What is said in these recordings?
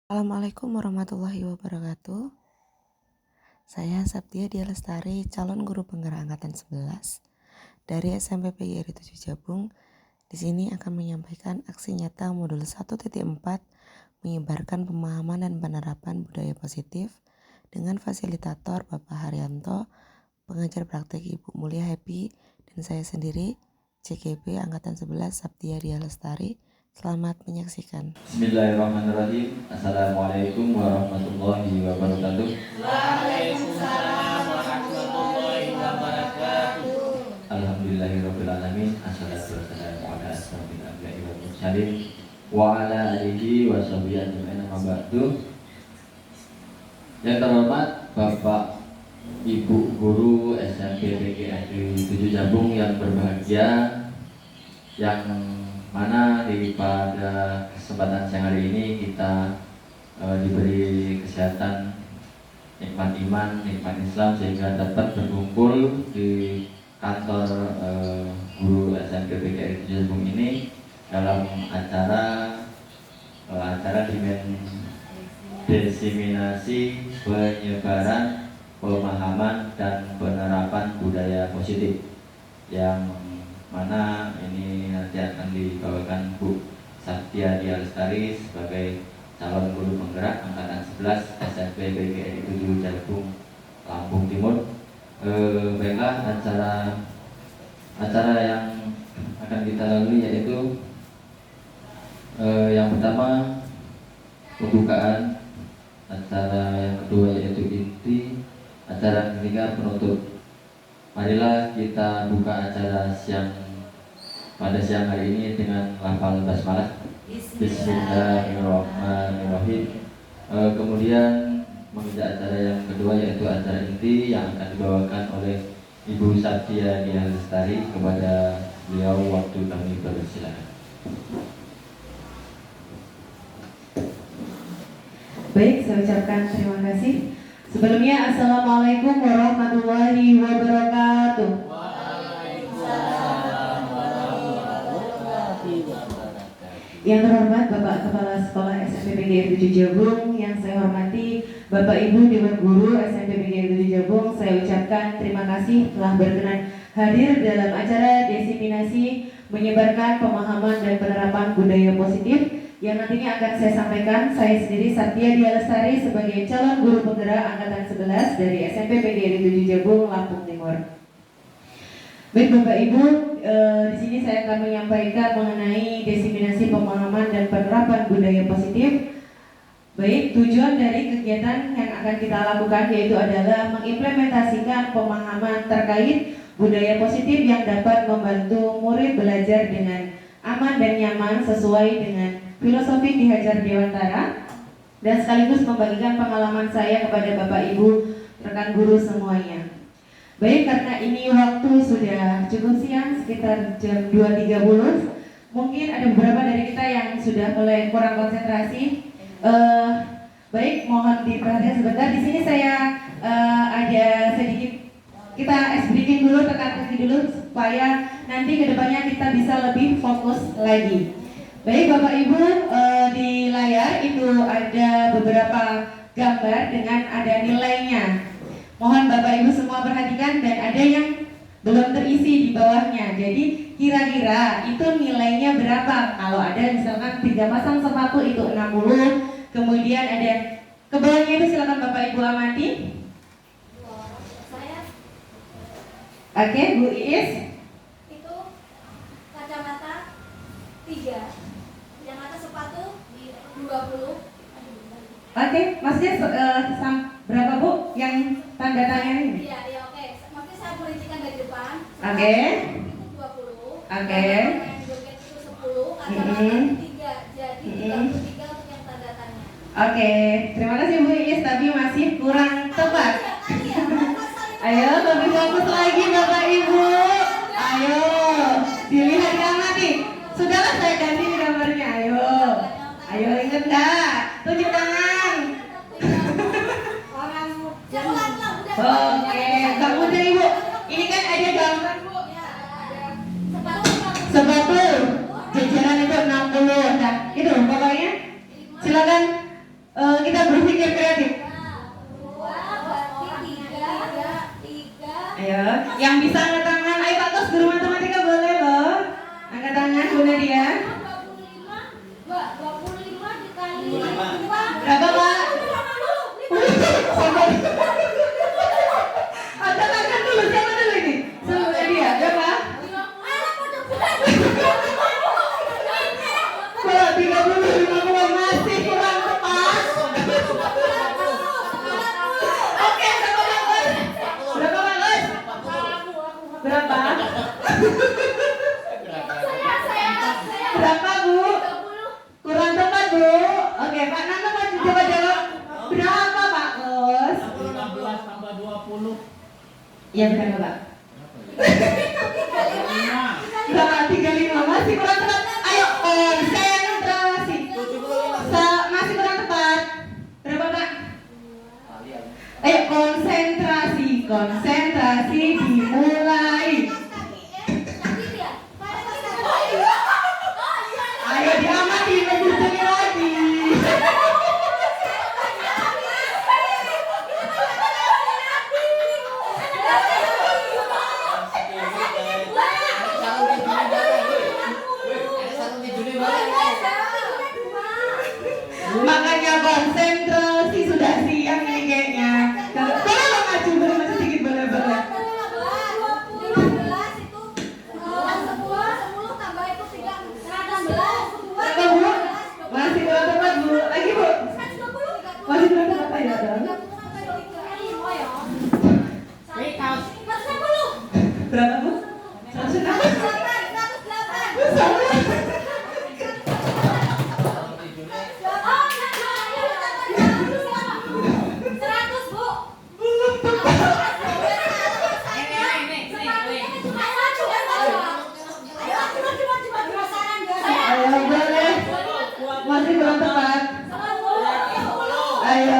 Assalamualaikum warahmatullahi wabarakatuh. Saya Saptia Dia Lestari, calon guru penggerak angkatan 11 dari SMP PGRI 7 Jabung. Di sini akan menyampaikan aksi nyata modul 1.4 menyebarkan pemahaman dan penerapan budaya positif dengan fasilitator Bapak Haryanto, pengajar praktek Ibu Mulia Happy, dan saya sendiri CGP angkatan 11 Saptia Dia Lestari. Selamat menyaksikan. Bismillahirrahmanirrahim. Assalamualaikum warahmatullahi wabarakatuh. Waalaikumsalam warahmatullahi wabarakatuh. Alhamdulillahirabbil alamin. Assalatu wassalamu ala asyrofil anbiya'i wal mursalin wa ala alihi wa sahbihi ajmain, amma ba'du. Yang terhormat Bapak Ibu guru SMP PGRI 7 Jabung yang berbahagia, yang mana pada kesempatan siang hari ini kita diberi kesehatan, nikmat iman, nikmat Islam, sehingga dapat berkumpul di kantor guru SMP PGRI 7 Jabung ini dalam acara diseminasi penyebaran pemahaman dan penerapan budaya positif, yang mana ini nanti akan dibawakan Bu Saptia Dia Lestari sebagai calon guru penggerak angkatan 11 SMP PGRI 7 Jabung, Lampung Timur. Baiklah, acara yang akan kita lalui yaitu yang pertama pembukaan, acara yang kedua yaitu inti, acara yang ketiga penutup. Marilah kita buka acara pada siang hari ini dengan lafal basmalah. Bismillahirrahmanirrahim. Kemudian menginjak acara yang kedua yaitu acara inti yang akan dibawakan oleh Ibu Saptia Dia Lestari. Kepada beliau waktu kami persilakan. Baik, saya ucapkan terima kasih. Sebelumnya, Assalamualaikum warahmatullahi wabarakatuh. Waalaikumsalam warahmatullahi wabarakatuh. Yang terhormat Bapak Kepala Sekolah SMP PGRI 7 Jabung, yang saya hormati Bapak Ibu Dewan Guru SMP PGRI 7 Jabung, saya ucapkan terima kasih telah berkenan hadir dalam acara diseminasi menyebarkan pemahaman dan penerapan budaya positif yang nantinya akan saya sampaikan. Saya sendiri Saptia Dia Lestari sebagai calon guru penggerak angkatan 11 dari SMP PGRI 7 Jabung, Lampung Timur. Baik Bapak Ibu, di sini saya akan menyampaikan mengenai diseminasi pemahaman dan penerapan budaya positif. Baik, tujuan dari kegiatan yang akan kita lakukan yaitu adalah mengimplementasikan pemahaman terkait budaya positif yang dapat membantu murid belajar dengan aman dan nyaman sesuai dengan filosofi Ki Hajar Dewantara, dan sekaligus membagikan pengalaman saya kepada Bapak Ibu rekan guru semuanya. Baik, karena ini waktu sudah cukup siang, sekitar jam 2.30, mungkin ada beberapa dari kita yang sudah mulai kurang konsentrasi. Baik, mohon diperhatikan sebentar. Di sini saya ada sedikit, kita briefing dulu, tekan dulu supaya nanti kedepannya kita bisa lebih fokus lagi. Baik Bapak Ibu, di layar itu ada beberapa gambar dengan ada nilainya. Mohon Bapak Ibu semua perhatikan, dan ada yang belum terisi di bawahnya. Jadi kira-kira itu nilainya berapa? Kalau ada misalkan 3 pasang sepatu itu 60. Kemudian ada ke bawahnya itu, silakan Bapak Ibu amati. Oke, Bu Iis. Itu kacamata 3, yang atas sepatu 20. Oke, maksudnya berapa Bu yang tanda tangan ini? Iya, oke. Maksudnya saya merincikan dari depan. Oke. Itu 20. Oke. Yang joget itu 10, kacamata 3. Jadi 33 untuk yang tanda tanya. Oke, terima kasih Bu Iis, tapi masih kurang tepat. Ayo, lebih fokus lagi Bapak Ibu. Ayo, dilihat diamati. Sudahlah, saya ganti di gambarnya. Ayo ingat dah. Tunjuk tangan. Oke, Kak Muda Ibu. Ini kan ada gambar Bu. Sepatu. Jajaran itu 60. Nah, itu pokoknya silakan Kita berpikir kreatif. Dua, berarti tiga. Ayo, yang bisa angkat tangan, ayo Pak Kos, guru matematika boleh loh. Angkat tangan, Bu Nadia. 25 dikali 25. 2. Berapa Pak? Sabar. Angkat tangan dulu, siapa dulu ini? Bu Nadia, berapa? Kalau 35 masih kurang tepat. Oke, sama Pak Kos. Berapa Pak Kos? Berapa? Berapa Bu? Kurang tepat Bu. Oke Pak Nanda mau coba jawab. Berapa Pak Kos? 15 tambah 20. Iya berapa Pak? 5. Berapa? 35 masih kurang tepat. Ayo konsentrasi. Masih kurang tepat. Berapa Pak? Ayo konsentrasi. Konsentrasi dimulai. Ayo diamati lebih sekali lagi. Makanya konsentrasi sudah siang ini kayaknya. Boleh lo maju, boleh maju sedikit, boleh. 15 itu 10 tambah itu 16. Berapa Bu? Masih kurang tepat Bu. Lagi Bu. Masih kurang tepat ayo dong. Berapa Bu? 108. Sama. Belum tepat. Ayo boleh. Masih kurang tepat. Ayo.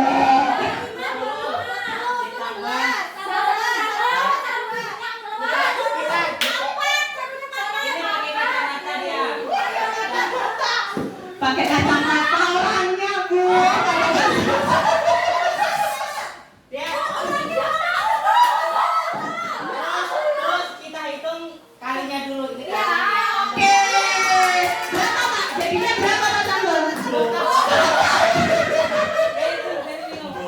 Pakai kacamata orangnya Bu. Terus kita hitung kalinya dulu. Oke. Berapa Pak? Jadinya berapa Pak Tambol?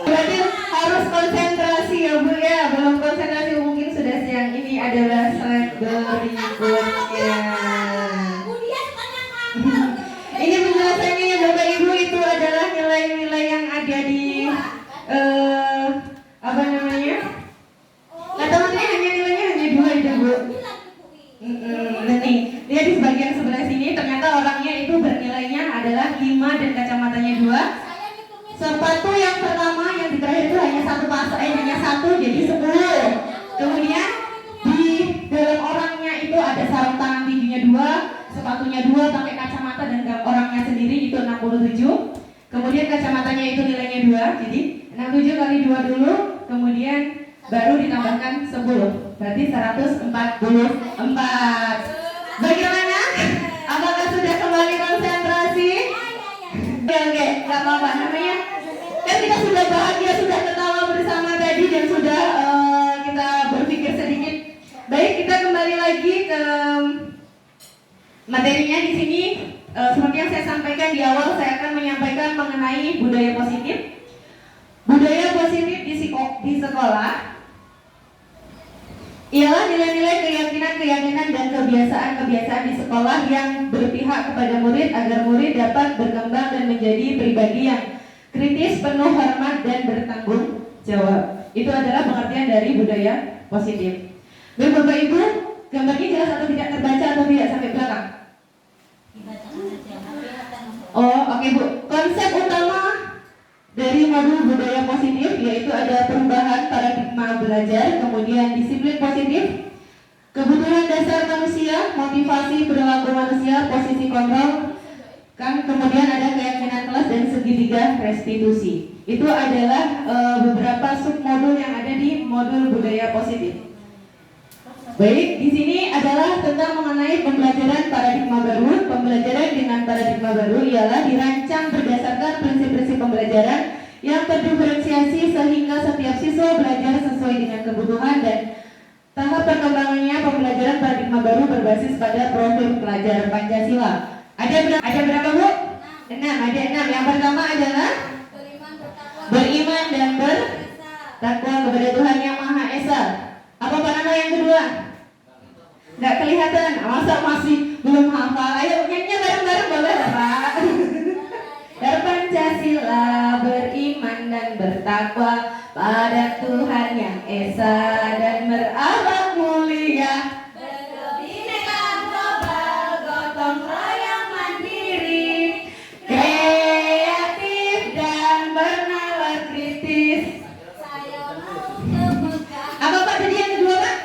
Berarti harus konsentrasi ya Bu ya. Belum konsentrasi mungkin sudah siang. Ini adalah slide berikutnya. Ini penjelasannya ya Bapak Ibu, itu adalah nilai-nilai yang ada di apa namanya? Kata menteri hanya nilainya hanya 2 itu Bu. Nih, lihat di bagian sebelah sini ternyata orangnya itu bernilainya adalah 5 dan kacamatanya 2. Sepatu yang pertama yang di terakhir itu hanya hanya 1 jadi 10. Kemudian di dalam orangnya itu ada sarung tangan tingginya 2, sepatunya 2, pakai kacamata dan orangnya sendiri itu 67. Kemudian kacamatanya itu nilainya 2, jadi 67 kali 2 dulu, kemudian baru ditambahkan 10, berarti 144. Bagaimana? Apakah sudah kembali konsentrasi? Oke, nggak apa-apa namanya. Kan kita sudah bahagia, sudah ketawa bersama tadi dan sudah kita berpikir sedikit. Baik, kita kembali lagi ke materinya di sini. Seperti yang saya sampaikan di awal, saya akan menyampaikan mengenai budaya positif. Budaya positif di sekolah ialah nilai-nilai keyakinan dan kebiasaan di sekolah yang berpihak kepada murid agar murid dapat berkembang dan menjadi pribadi yang kritis, penuh hormat dan bertanggung jawab. Itu adalah pengertian dari budaya positif. Baik Bapak Ibu, gambarnya jelas atau tidak, terbaca atau tidak sampai belakang? Oh, oke Bu. Konsep utama dari modul budaya positif yaitu ada perubahan paradigma belajar, kemudian disiplin positif, kebutuhan dasar manusia, motivasi perilaku manusia, posisi kontrol, kemudian ada keyakinan kelas dan segitiga restitusi. Itu adalah beberapa submodul yang ada di modul budaya positif. Baik, di sini adalah tentang mengenai pembelajaran paradigma baru. Pembelajaran dengan paradigma baru ialah dirancang berdasarkan prinsip-prinsip pembelajaran yang terdiferensiasi sehingga setiap siswa belajar sesuai dengan kebutuhan dan tahap perkembangannya. Pembelajaran paradigma baru berbasis pada profil pelajar Pancasila. Ada berapa, Bu? 6. Ada 6. Yang pertama adalah beriman dan bertakwa kepada Tuhan Yang Maha Esa. Apa Pak Nana yang kedua? Nggak kelihatan. Masa masih belum hafal? Ayo nyanyi bareng-bareng boleh Pak? Pancasila, beriman dan bertakwa pada Tuhan Yang Esa dan berakhlak mulia, berkebinekaan global, gotong royong mandiri, kreatif dan bernalar kritis. Saya mau kemegahan. Apa Pak tadi yang kedua Pak?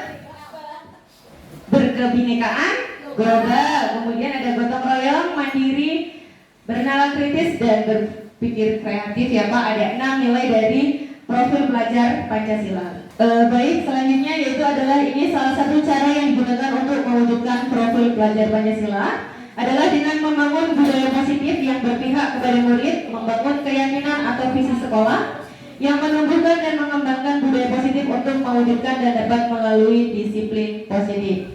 Berkebinekaan global, kemudian ada gotong royong mandiri, bernalar kritis dan berpikir kreatif ya Pak. Ada 6 nilai dari profil pelajar Pancasila. Baik, selanjutnya yaitu adalah ini salah satu cara yang digunakan untuk mewujudkan profil pelajar Pancasila adalah dengan membangun budaya positif yang berpihak kepada murid, membangun keyakinan atau visi sekolah yang menumbuhkan dan mengembangkan budaya positif untuk mewujudkan dan dapat melalui disiplin positif.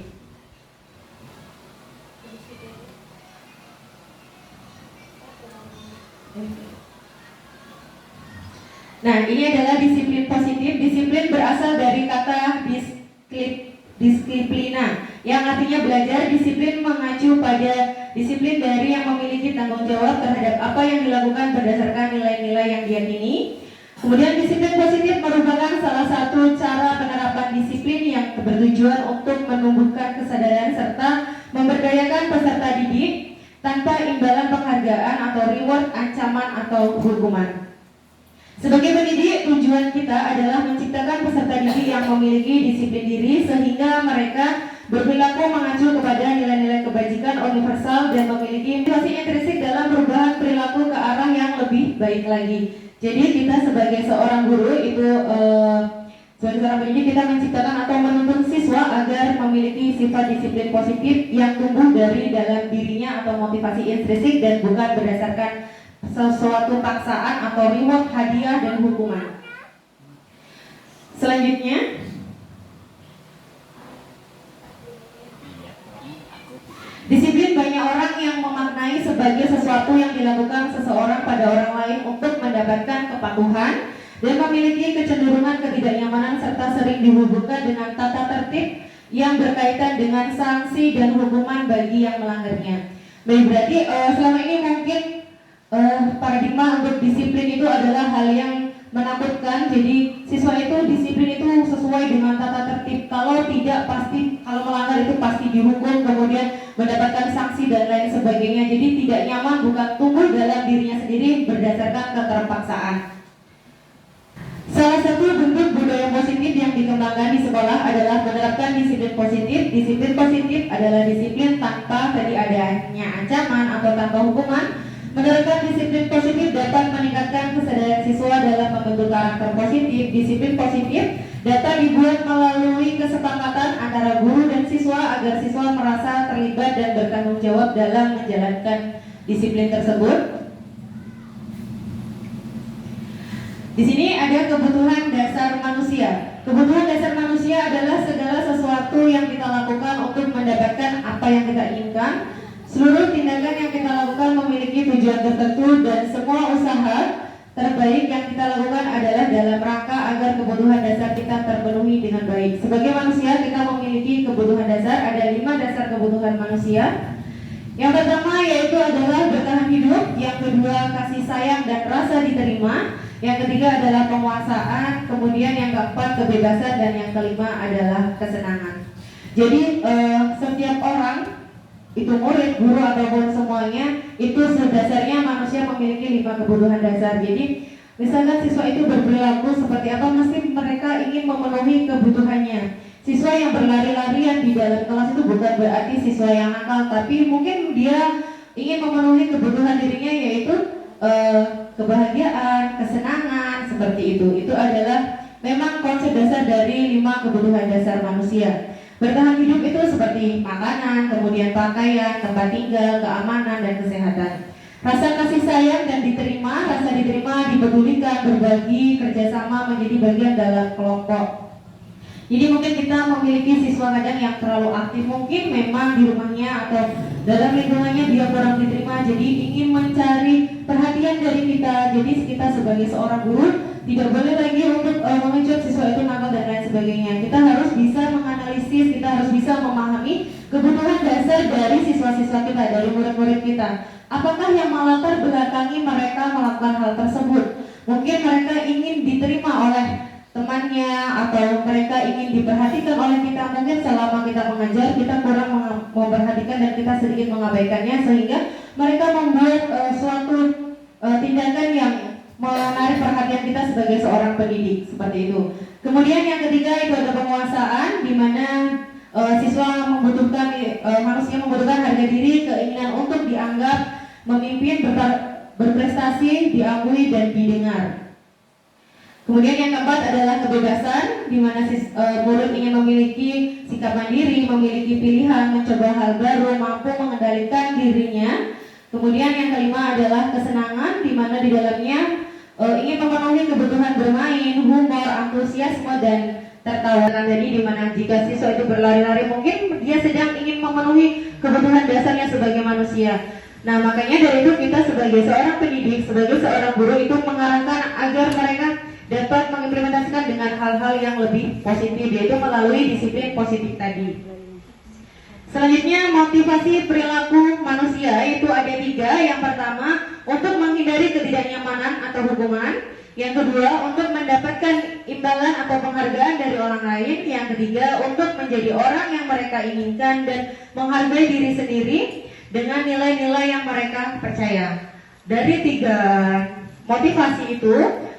Nah, ini adalah disiplin positif. Disiplin berasal dari kata disiplina, yang artinya belajar. Disiplin mengacu pada disiplin dari yang memiliki tanggung jawab terhadap apa yang dilakukan berdasarkan nilai-nilai yang diyakini. Kemudian disiplin positif merupakan salah satu cara penerapan disiplin yang bertujuan untuk menumbuhkan kesadaran serta memberdayakan peserta didik tanpa imbalan penghargaan atau reward, ancaman atau hukuman. Sebagai pendidik, tujuan kita adalah menciptakan peserta didik yang memiliki disiplin diri sehingga mereka berperilaku mengacu kepada nilai-nilai kebajikan universal dan memiliki motivasi intrinsik dalam perubahan perilaku ke arah yang lebih baik lagi. Jadi kita sebagai seorang guru itu sebagai seorang pendidik kita menciptakan atau menuntun siswa agar memiliki sifat disiplin positif yang tumbuh dari dalam dirinya atau motivasi intrinsik dan bukan berdasarkan sesuatu paksaan atau reward, hadiah dan hukuman. Selanjutnya, disiplin banyak orang yang memaknai sebagai sesuatu yang dilakukan seseorang pada orang lain untuk mendapatkan kepatuhan dan memiliki kecenderungan ketidaknyamanan serta sering dihubungkan dengan tata tertib yang berkaitan dengan sanksi dan hukuman bagi yang melanggarnya. Baik, berarti selama ini mungkin paradigma untuk disiplin itu adalah hal yang menakutkan. Jadi siswa itu disiplin itu sesuai dengan tata tertib. Kalau tidak pasti, kalau melanggar itu pasti dihukum, kemudian mendapatkan sanksi dan lain sebagainya. Jadi tidak nyaman, bukan tumbuh dalam dirinya sendiri berdasarkan keterpaksaan. Salah satu bentuk budaya positif yang dikembangkan di sekolah adalah menerapkan disiplin positif. Disiplin positif adalah disiplin tanpa tadi adanya ancaman atau tanpa hukuman. Menerapkan disiplin positif dapat meningkatkan kesadaran siswa dalam membentuk karakter positif. Disiplin positif dapat dibuat melalui kesepakatan antara guru dan siswa agar siswa merasa terlibat dan bertanggung jawab dalam menjalankan disiplin tersebut. Di sini ada kebutuhan dasar manusia. Kebutuhan dasar manusia adalah segala sesuatu yang kita lakukan untuk mendapatkan apa yang kita inginkan. Seluruh tindakan yang kita lakukan memiliki tujuan tertentu dan semua usaha terbaik yang kita lakukan adalah dalam rangka agar kebutuhan dasar kita terpenuhi dengan baik. Sebagai manusia kita memiliki kebutuhan dasar, ada 5 dasar kebutuhan manusia. Yang pertama yaitu adalah bertahan hidup, yang kedua kasih sayang dan rasa diterima, yang ketiga adalah penguasaan, kemudian yang keempat kebebasan, dan yang kelima adalah kesenangan. Jadi setiap orang itu murid, guru ataupun semuanya itu sedasarnya manusia memiliki 5 kebutuhan dasar. Jadi misalkan siswa itu berperilaku seperti apa, mesti mereka ingin memenuhi kebutuhannya. Siswa yang berlari-larian di dalam kelas itu bukan berarti siswa yang nakal, tapi mungkin dia ingin memenuhi kebutuhan dirinya, yaitu kebahagiaan, kesenangan, seperti itu. Itu adalah memang konsep dasar dari 5 kebutuhan dasar manusia. Bertahan hidup itu seperti makanan, kemudian pakaian, tempat tinggal, keamanan, dan kesehatan. Rasa kasih sayang dan diterima, rasa diterima, dipedulikan, berbagi, kerjasama menjadi bagian dalam kelompok. Jadi mungkin kita memiliki siswa kadang yang terlalu aktif, mungkin memang di rumahnya atau dalam lingkungannya dia kurang diterima, jadi ingin mencari perhatian dari kita. Jadi kita sebagai seorang guru tidak boleh lagi untuk mengejar siswa itu nakal dan lain sebagainya. Kita harus bisa menganalisis, kita harus bisa memahami kebutuhan dasar dari siswa-siswa kita, dari murid-murid kita. Apakah yang melatar belakangi mereka melakukan hal tersebut? Mungkin mereka ingin diterima oleh temannya atau mereka ingin diperhatikan oleh kita. Mungkin selama kita mengajar kita kurang memperhatikan dan kita sedikit mengabaikannya, sehingga mereka membuat suatu tindakan yang menarik perhatian kita sebagai seorang pendidik, seperti itu. Kemudian yang ketiga itu ada penguasaan, di mana siswa membutuhkan manusia membutuhkan harga diri, keinginan untuk dianggap memimpin, berprestasi, diakui dan didengar. Kemudian yang keempat adalah kebebasan, di mana murid ingin memiliki sikap mandiri, memiliki pilihan, mencoba hal baru, mampu mengendalikan dirinya. Kemudian yang kelima adalah kesenangan, di mana di dalamnya ingin memenuhi kebutuhan bermain, humor, antusiasme dan tertawa. Tadi di mana jika siswa itu berlari-lari, mungkin dia sedang ingin memenuhi kebutuhan dasarnya sebagai manusia. Nah, makanya dari itu kita sebagai seorang pendidik, sebagai seorang guru itu mengarahkan agar mereka dapat mengimplementasikan dengan hal-hal yang lebih positif, yaitu melalui disiplin positif tadi. Selanjutnya motivasi perilaku manusia itu ada 3. Yang pertama, untuk menghindari ketidaknyamanan atau hukuman. Yang kedua, untuk mendapatkan imbalan atau penghargaan dari orang lain. Yang ketiga, untuk menjadi orang yang mereka inginkan dan menghargai diri sendiri dengan nilai-nilai yang mereka percaya. Dari 3 motivasi itu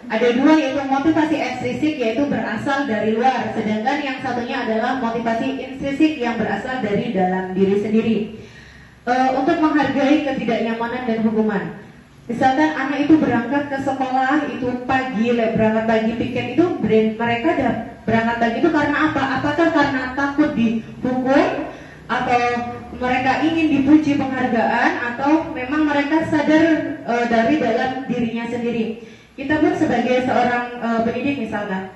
ada 2, yaitu motivasi ekstrinsik, yaitu berasal dari luar, sedangkan yang satunya adalah motivasi intrinsik yang berasal dari dalam diri sendiri. Untuk menghargai ketidaknyamanan dan hukuman. Misalkan anak itu berangkat ke sekolah itu pagi, berangkat pagi piket itu mereka berangkat pagi itu karena apa? Apakah karena takut dihukum, atau mereka ingin dipuji penghargaan, atau memang mereka sadar dari dalam dirinya sendiri. Kita pun sebagai seorang pendidik misalkan,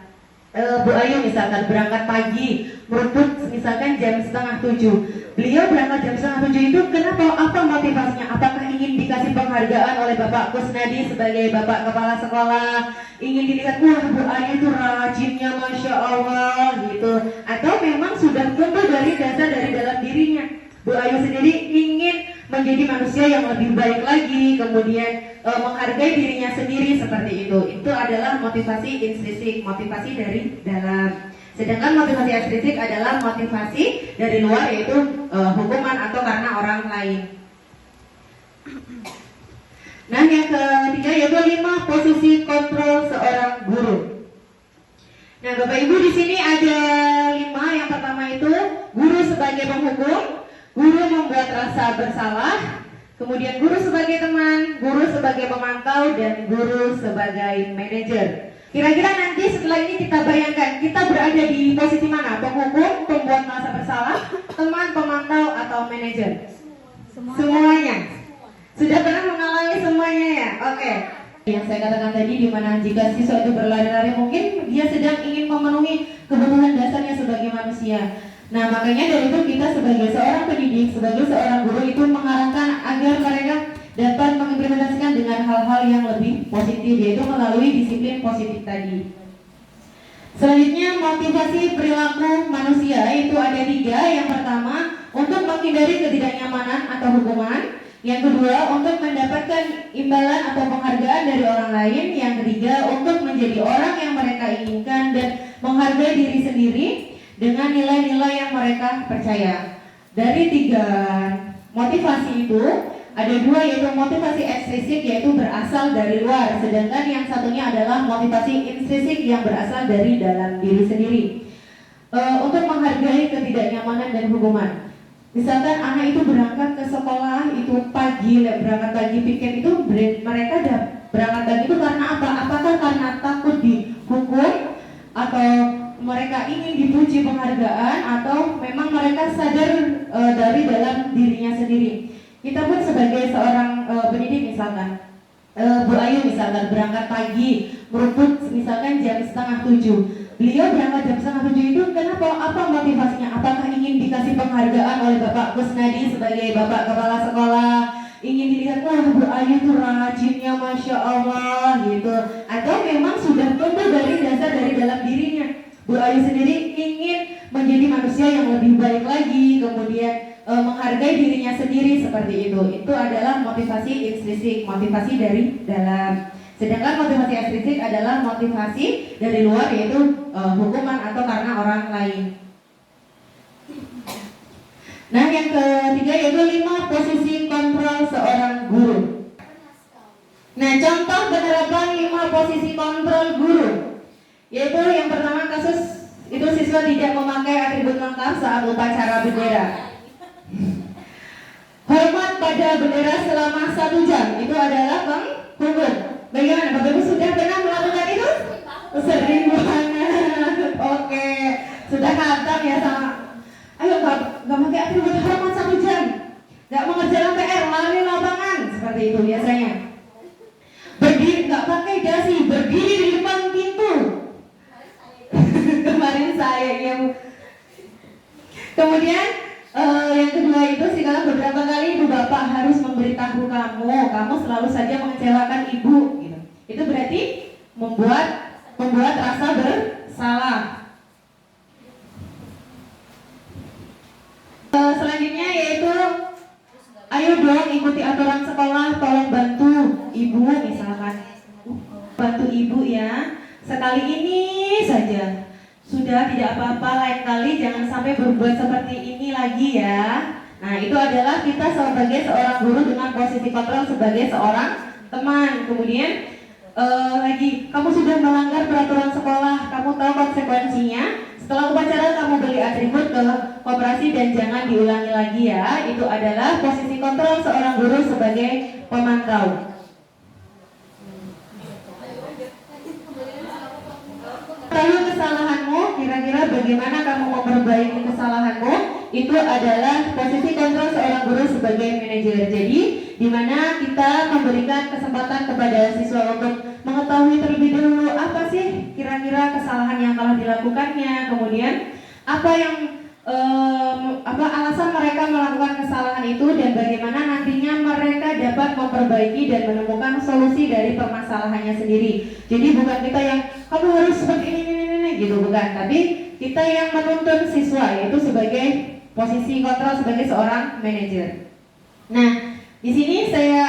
Bu Ayu misalkan berangkat pagi, merumput misalkan jam 6:30. Beliau berangkat jam 6:30 itu kenapa? Apa motivasinya? Apakah ingin dikasih penghargaan oleh Bapak Kusnadi sebagai Bapak Kepala Sekolah? Ingin dilihat, wah Bu Ayu itu rajinnya Masya Allah gitu. Atau memang sudah tumbuh dari dasar dari dalam dirinya, Bu Ayu sendiri ingin menjadi manusia yang lebih baik lagi, kemudian menghargai dirinya sendiri, seperti itu. Itu adalah motivasi intrinsik, motivasi dari dalam. Sedangkan motivasi ekstrinsik adalah motivasi dari luar, yaitu hukuman atau karena orang lain. Nah, yang ketiga yaitu 5 posisi kontrol seorang guru. Nah, Bapak Ibu di sini ada 5. Yang pertama itu guru sebagai penghukum, guru membuat rasa bersalah, kemudian guru sebagai teman, guru sebagai pemantau, dan guru sebagai manajer. Kira-kira nanti setelah ini kita bayangkan kita berada di posisi mana? Penghukum, pembuat rasa bersalah, teman, pemantau, atau manajer? Semuanya. Sudah pernah mengalami semuanya ya? Oke. Yang saya katakan tadi, di mana jika siswa itu berlari-lari, mungkin dia sedang ingin memenuhi kebutuhan dasarnya sebagai manusia. Nah, makanya dari itu kita sebagai seorang pendidik, sebagai seorang guru itu mengarahkan agar mereka dapat mengimplementasikan dengan hal-hal yang lebih positif, yaitu melalui disiplin positif tadi. Selanjutnya motivasi perilaku manusia itu ada 3. Yang pertama, untuk menghindari ketidaknyamanan atau hukuman. Yang kedua, untuk mendapatkan imbalan atau penghargaan dari orang lain. Yang ketiga, untuk menjadi orang yang mereka inginkan dan menghargai diri sendiri dengan nilai-nilai yang mereka percaya. Dari 3 motivasi itu ada 2, yaitu motivasi ekstrinsik, yaitu berasal dari luar, sedangkan yang satunya adalah motivasi intrinsik yang berasal dari dalam diri sendiri. Untuk menghargai ketidaknyamanan dan hukuman. Misalkan anak itu berangkat ke sekolah itu pagi, berangkat pagi piket itu mereka berangkat pagi itu karena apa? Apakah karena takut dihukum, atau mereka ingin dipuji penghargaan atau memang mereka sadar dari dalam dirinya sendiri. Kita pun sebagai seorang pendidik misalkan, Bu Ayu misalkan berangkat pagi, merumput misalkan jam 6:30. Beliau berangkat jam 6:30 itu kenapa? Apa motivasinya? Apakah ingin dikasih penghargaan oleh Bapak Kusnadi sebagai Bapak Kepala Sekolah? Ingin dilihat, wah Bu Ayu tuh rajinnya Masya Allah gitu. Atau memang sudah tumbuh dari dasar dari dalam dirinya, Bu Ayu sendiri ingin menjadi manusia yang lebih baik lagi, kemudian menghargai dirinya sendiri seperti itu. Itu adalah motivasi intrinsik, motivasi dari dalam. Sedangkan motivasi ekstrinsik adalah motivasi dari luar, yaitu hukuman atau karena orang lain. Nah, yang ketiga yaitu 5 posisi kontrol seorang guru. Nah, contoh penerapan 5 posisi kontrol guru, yaitu yang pertama kasus itu siswa tidak memakai atribut lengkap saat upacara bendera. Hormat pada bendera selama 1 jam, itu adalah hukum. Bagaimana? Bapak Ibu sudah pernah melakukan itu? Sering banget. Oke, sudah khatam ya sama. Ayo gak pakai atribut hormat 1 jam, gak mengerjakan PR, lari lapangan, seperti itu biasanya. Berdiri, gak pakai dasi, berdiri di depan pintu. Kemarin saya yang. Kemudian yang kedua itu sekarang beberapa kali ibu bapak harus memberitahu kamu selalu saja mengecewakan ibu. Gitu. Itu berarti membuat rasa bersalah. Selanjutnya yaitu ayo dong ikuti aturan sekolah, tolong bantu ibu misalkan, bantu ibu ya sekali ini saja, sudah tidak apa-apa, lain kali jangan sampai berbuat seperti ini lagi ya. Nah itu adalah kita sebagai seorang guru dengan posisi kontrol sebagai seorang teman. Kemudian lagi kamu sudah melanggar peraturan sekolah, kamu tahu konsekuensinya. Setelah upacara kamu beli atribut ke koperasi dan jangan diulangi lagi ya. Itu adalah posisi kontrol seorang guru sebagai pemantau. Lalu kesalahanmu, kira-kira bagaimana kamu memperbaiki kesalahanmu? Itu adalah posisi kontrol seorang guru sebagai manajer. Jadi, di mana kita memberikan kesempatan kepada siswa untuk mengetahui terlebih dahulu apa sih kira-kira kesalahan yang telah dilakukannya, kemudian apa yang alasan mereka melakukan kesalahan itu dan bagaimana nantinya mereka dapat memperbaiki dan menemukan solusi dari permasalahannya sendiri. Jadi bukan kita yang kamu harus seperti ini gitu, bukan, tapi kita yang menuntun siswa, yaitu sebagai posisi kontrol sebagai seorang manajer. Nah, di sini saya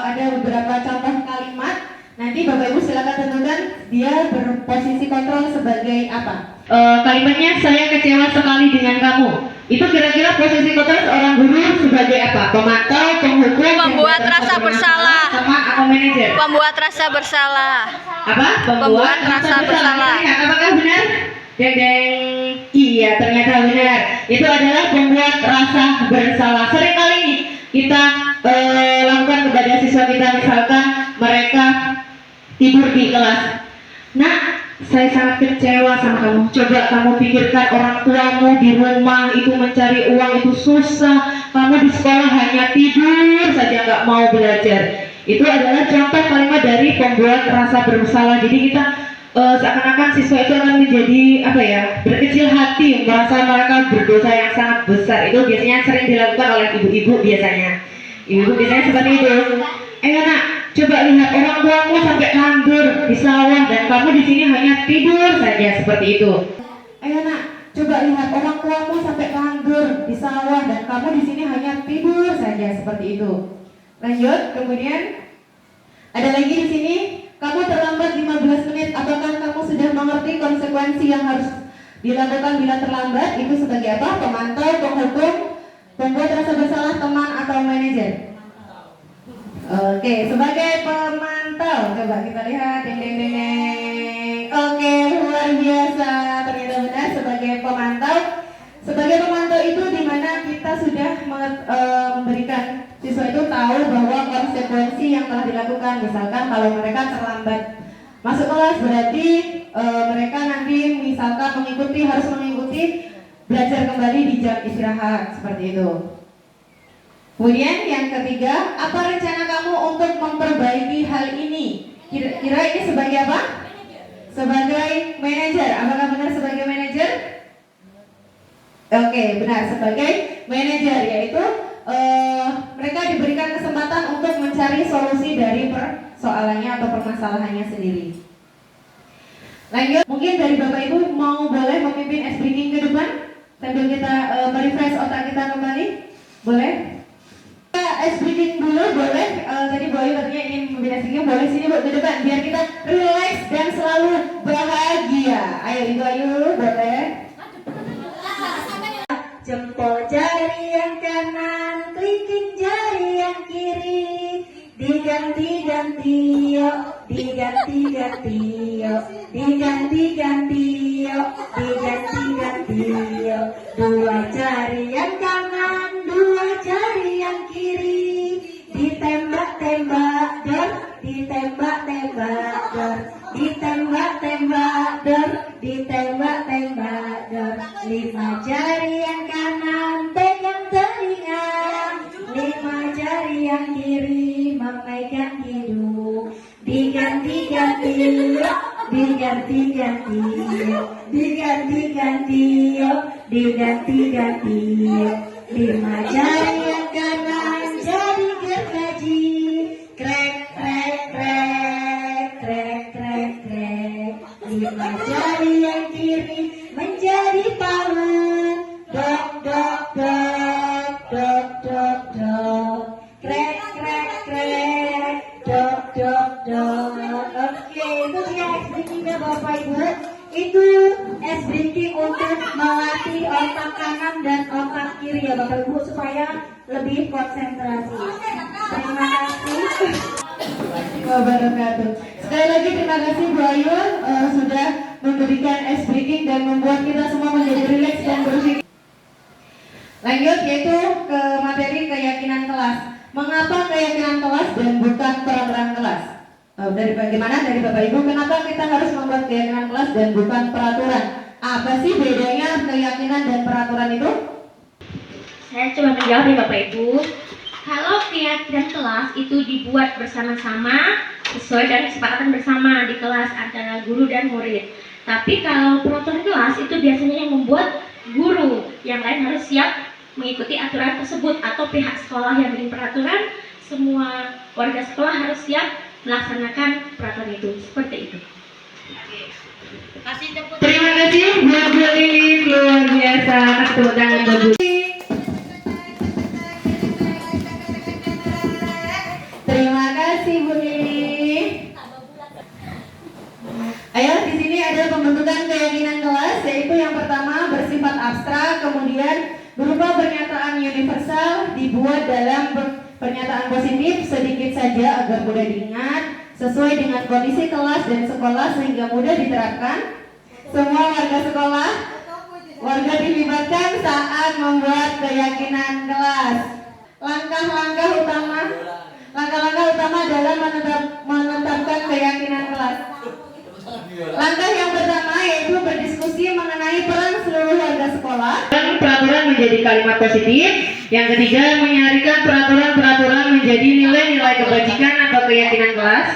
ada beberapa contoh kalimat. Nanti Bapak Ibu silakan tentukan dia berposisi kontrol sebagai apa. Kalimatnya saya kecewa sekali dengan kamu. Itu kira-kira posisi kontrol seorang guru sebagai apa? Pemantau, penghukum, membuat rasa bersalah, teman atau manajer? membuat rasa bersalah. Apa? Membuat rasa bersalah. Apakah benar? Deng. Iya, ternyata benar. Itu adalah membuat rasa bersalah. Sering kali nih kita lakukan kepada siswa kita, misalkan mereka tidur di kelas. Nah, saya sangat kecewa sama kamu. Coba kamu pikirkan orang tuamu di rumah itu mencari uang itu susah. Kamu di sekolah hanya tidur saja, nggak mau belajar. Itu adalah contoh kalimat dari pembuat rasa bersalah. Jadi kita seakan-akan siswa itu akan menjadi berkecil hati, merasa mereka berdosa yang sangat besar. Itu biasanya sering dilakukan oleh ibu-ibu biasanya. Ibu biasanya seperti itu. Ayo nak, coba lihat orang tuamu sampai kandur di sawah dan kamu di sini hanya tidur saja, seperti itu. Ayo nak, coba lihat orang tuamu sampai kandur di sawah dan kamu di sini hanya tidur saja, seperti itu. Lanjut, kemudian ada lagi di sini, kamu terlambat 15 menit. Apakah kamu sudah mengerti konsekuensi yang harus dilakukan bila terlambat? Itu sebagai apa? Pemantau, penghukum, pembuat rasa bersalah, teman atau manajer? Oke, sebagai pemantau, coba kita lihat, deng deng deng deng. Oke, luar biasa, ternyata benar sebagai pemantau. Sebagai pemantau itu dimana kita sudah memberikan siswa itu tahu bahwa konsekuensi yang telah dilakukan, misalkan kalau mereka terlambat Masuk kelas berarti mereka nanti misalkan harus mengikuti belajar kembali di jam istirahat seperti itu. Kemudian yang ketiga, apa rencana kamu untuk memperbaiki hal ini? Kira-kira ini sebagai apa? Sebagai manajer. Apakah benar sebagai manajer? Oke, benar sebagai manajer, yaitu mereka diberikan kesempatan untuk mencari solusi dari persoalannya atau permasalahannya sendiri. Lanjut, mungkin dari Bapak Ibu boleh memimpin S Breaking ke depan sambil kita merefresh otak kita kembali, boleh? S Breaking dulu boleh. Tadi Bu Ayu katanya ingin memimpin S Breaking, boleh sini Bu ke depan biar kita relax dan selalu bahagia. Ayo Ibu Ayu, boleh? Jempol jari yang kanan, kelingking jari yang kiri, diganti-ganti yuk, diganti-ganti yuk, diganti-ganti yuk, diganti-ganti yuk. Dua jari yang kanan, dua jari yang kiri, ditembak-tembak dor, ditembak-tembak dor, ditembak-tembak dor, ditembak-tembak dor. Lima jari yang kanan pegang telinga, lima jari yang kiri memegang hidung, diganti-ganti yuk, diganti-ganti yuk, diganti-ganti yuk, diganti-ganti yuk. Lima jari yang kanan jadi gergaji, krek krek krek krek krek krek. Lima jari yang kiri menjadi palu, dok dok dok dok dok dok, krek krek krek, dok dok dok. Oke, itu dia S Breaking-nya Bapak Ibu. Itu S Breaking untuk melatih otak kanan dan otak kiri ya Bapak Ibu supaya lebih konsentrasi. Terima kasih. Wabarakatuh. Sekali lagi terima kasih Bu Ayu sudah memberikan S Breaking dan membuat kita semua menjadi rileks dan berpikir. Lanjut yaitu ke materi keyakinan kelas. Mengapa keyakinan kelas dan bukan peraturan kelas? Dari bagaimana dari Bapak Ibu, kenapa kita harus membuat keyakinan kelas dan bukan peraturan? Apa sih bedanya keyakinan dan peraturan itu? Saya coba menjawab ya Bapak Ibu. Kalau keyakinan kelas itu dibuat bersama-sama sesuai dengan kesepakatan bersama di kelas antara guru dan murid. Tapi kalau peraturan kelas itu biasanya yang membuat guru, yang lain harus siap mengikuti aturan tersebut, atau pihak sekolah yang bikin peraturan, semua warga sekolah harus siap melaksanakan peraturan itu. Seperti itu. Terima kasih buat Bu Lili, luar biasa. Tepuk tangan buat Bu Lili. Terima kasih Bu Lili. Ayo, di sini ada pembentukan keyakinan kelas, yaitu yang pertama bersifat abstrak, kemudian berupa pernyataan universal, dibuat dalam pernyataan positif sedikit saja agar mudah diingat, sesuai dengan kondisi kelas dan sekolah sehingga mudah diterapkan. Semua warga dilibatkan saat membuat keyakinan kelas. Langkah-langkah utama dalam menetapkan keyakinan kelas. Langkah yang pertama yaitu berdiskusi mengenai peran seluruh warga sekolah. Peraturan menjadi kalimat positif. Yang ketiga, menyarikan peraturan-peraturan menjadi nilai-nilai kebajikan atau keyakinan kelas.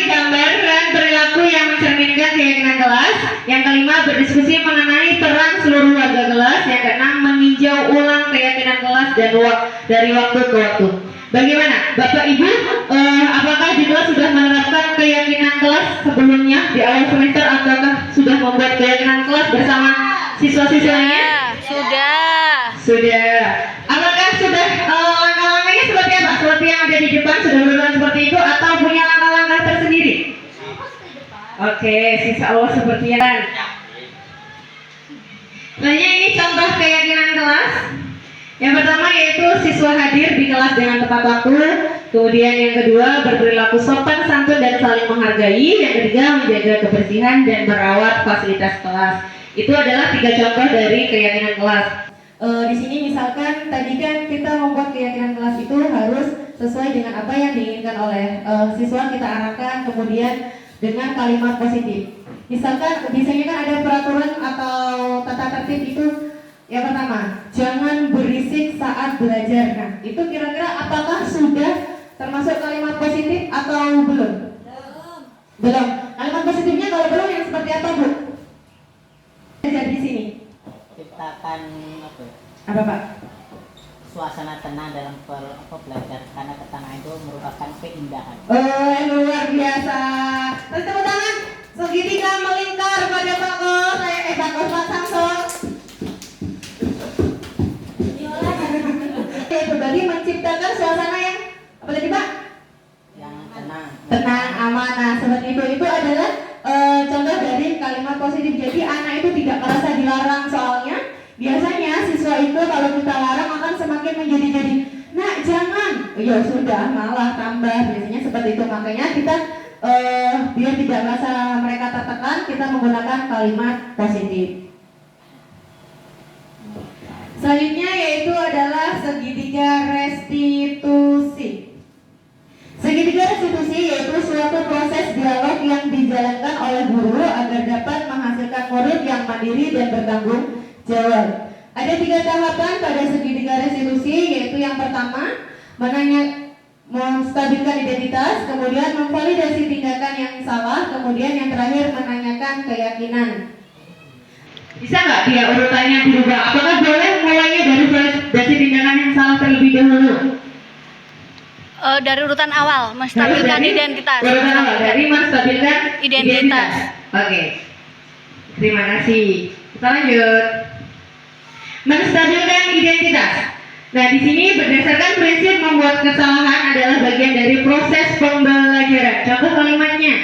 Gambaran perilaku yang mencerminkan keyakinan kelas. Yang kelima, berdiskusi mengenai peran seluruh warga kelas. Yang keenam, meninjau ulang keyakinan kelas dan dari waktu ke waktu. Bagaimana Bapak Ibu, apakah di kelas sudah menerapkan keyakinan kelas sebelumnya di awal semester, ataukah sudah membuat keyakinan kelas bersama siswa-siswanya? Sudah. Apakah sudah langkah-langkahnya seperti apa? Seperti yang ada di depan sudah berjalan seperti itu, atau punya langkah-langkah tersendiri? Oke, sisa Allah seperti yang. Selanjutnya ini contoh keyakinan kelas. Yang pertama yaitu siswa hadir di kelas dengan tepat waktu. Kemudian yang kedua, berperilaku sopan, santun, dan saling menghargai. Yang ketiga, menjaga kebersihan dan merawat fasilitas kelas. Itu adalah 3 contoh dari keyakinan kelas. Di sini misalkan tadi kan kita membuat keyakinan kelas itu harus sesuai dengan apa yang diinginkan oleh siswa, kita arahkan. Kemudian dengan kalimat positif. Misalkan biasanya kan ada peraturan atau tata tertib itu. Yang pertama, jangan berisik saat belajar. Nah, itu kira-kira apakah sudah termasuk kalimat positif atau belum? Belum. Kalimat positifnya kalau belum yang seperti apa, Bu? Belajar di sini. Ciptakan Apa, Pak? suasana tenang dalam belajar, karena ketenangan itu merupakan keindahan. Oh, luar biasa. Terus tepuk tangan. Segitiga melingkar pada Pak Kos. Pak Kos, Pak Samsul. Itu tadi menciptakan suasana yang apa tadi, Pak? Yang tenang. Tenang, aman. Nah, seperti itu adalah contoh dari kalimat positif. Jadi anak itu tidak merasa dilarang, soalnya biasanya siswa itu kalau kita larang akan semakin menjadi-jadi. Nah, jangan. Ya sudah, malah tambah. Biasanya seperti itu. Makanya kita biar tidak merasa mereka tertekan, kita menggunakan kalimat positif. Selanjutnya yaitu adalah segitiga restitusi. Segitiga restitusi yaitu suatu proses dialog yang dijalankan oleh guru agar dapat menghasilkan murid yang mandiri dan bertanggung jawab. Ada 3 tahapan pada segitiga restitusi, yaitu yang pertama menstabilkan identitas, kemudian memvalidasi tindakan yang salah, kemudian yang terakhir menanyakan keyakinan. Bisa nggak dia urutannya dirubah? Apakah boleh mulainya dari validasi tindakan yang salah terlebih dahulu? Dari urutan awal, menstabilkan identitas. Urutan awal, dari menstabilkan identitas. Oke. Terima kasih. Kita lanjut. Menstabilkan identitas. Nah, di sini berdasarkan prinsip membuat kesalahan adalah bagian dari proses pembelajaran. Contoh kalimatnya.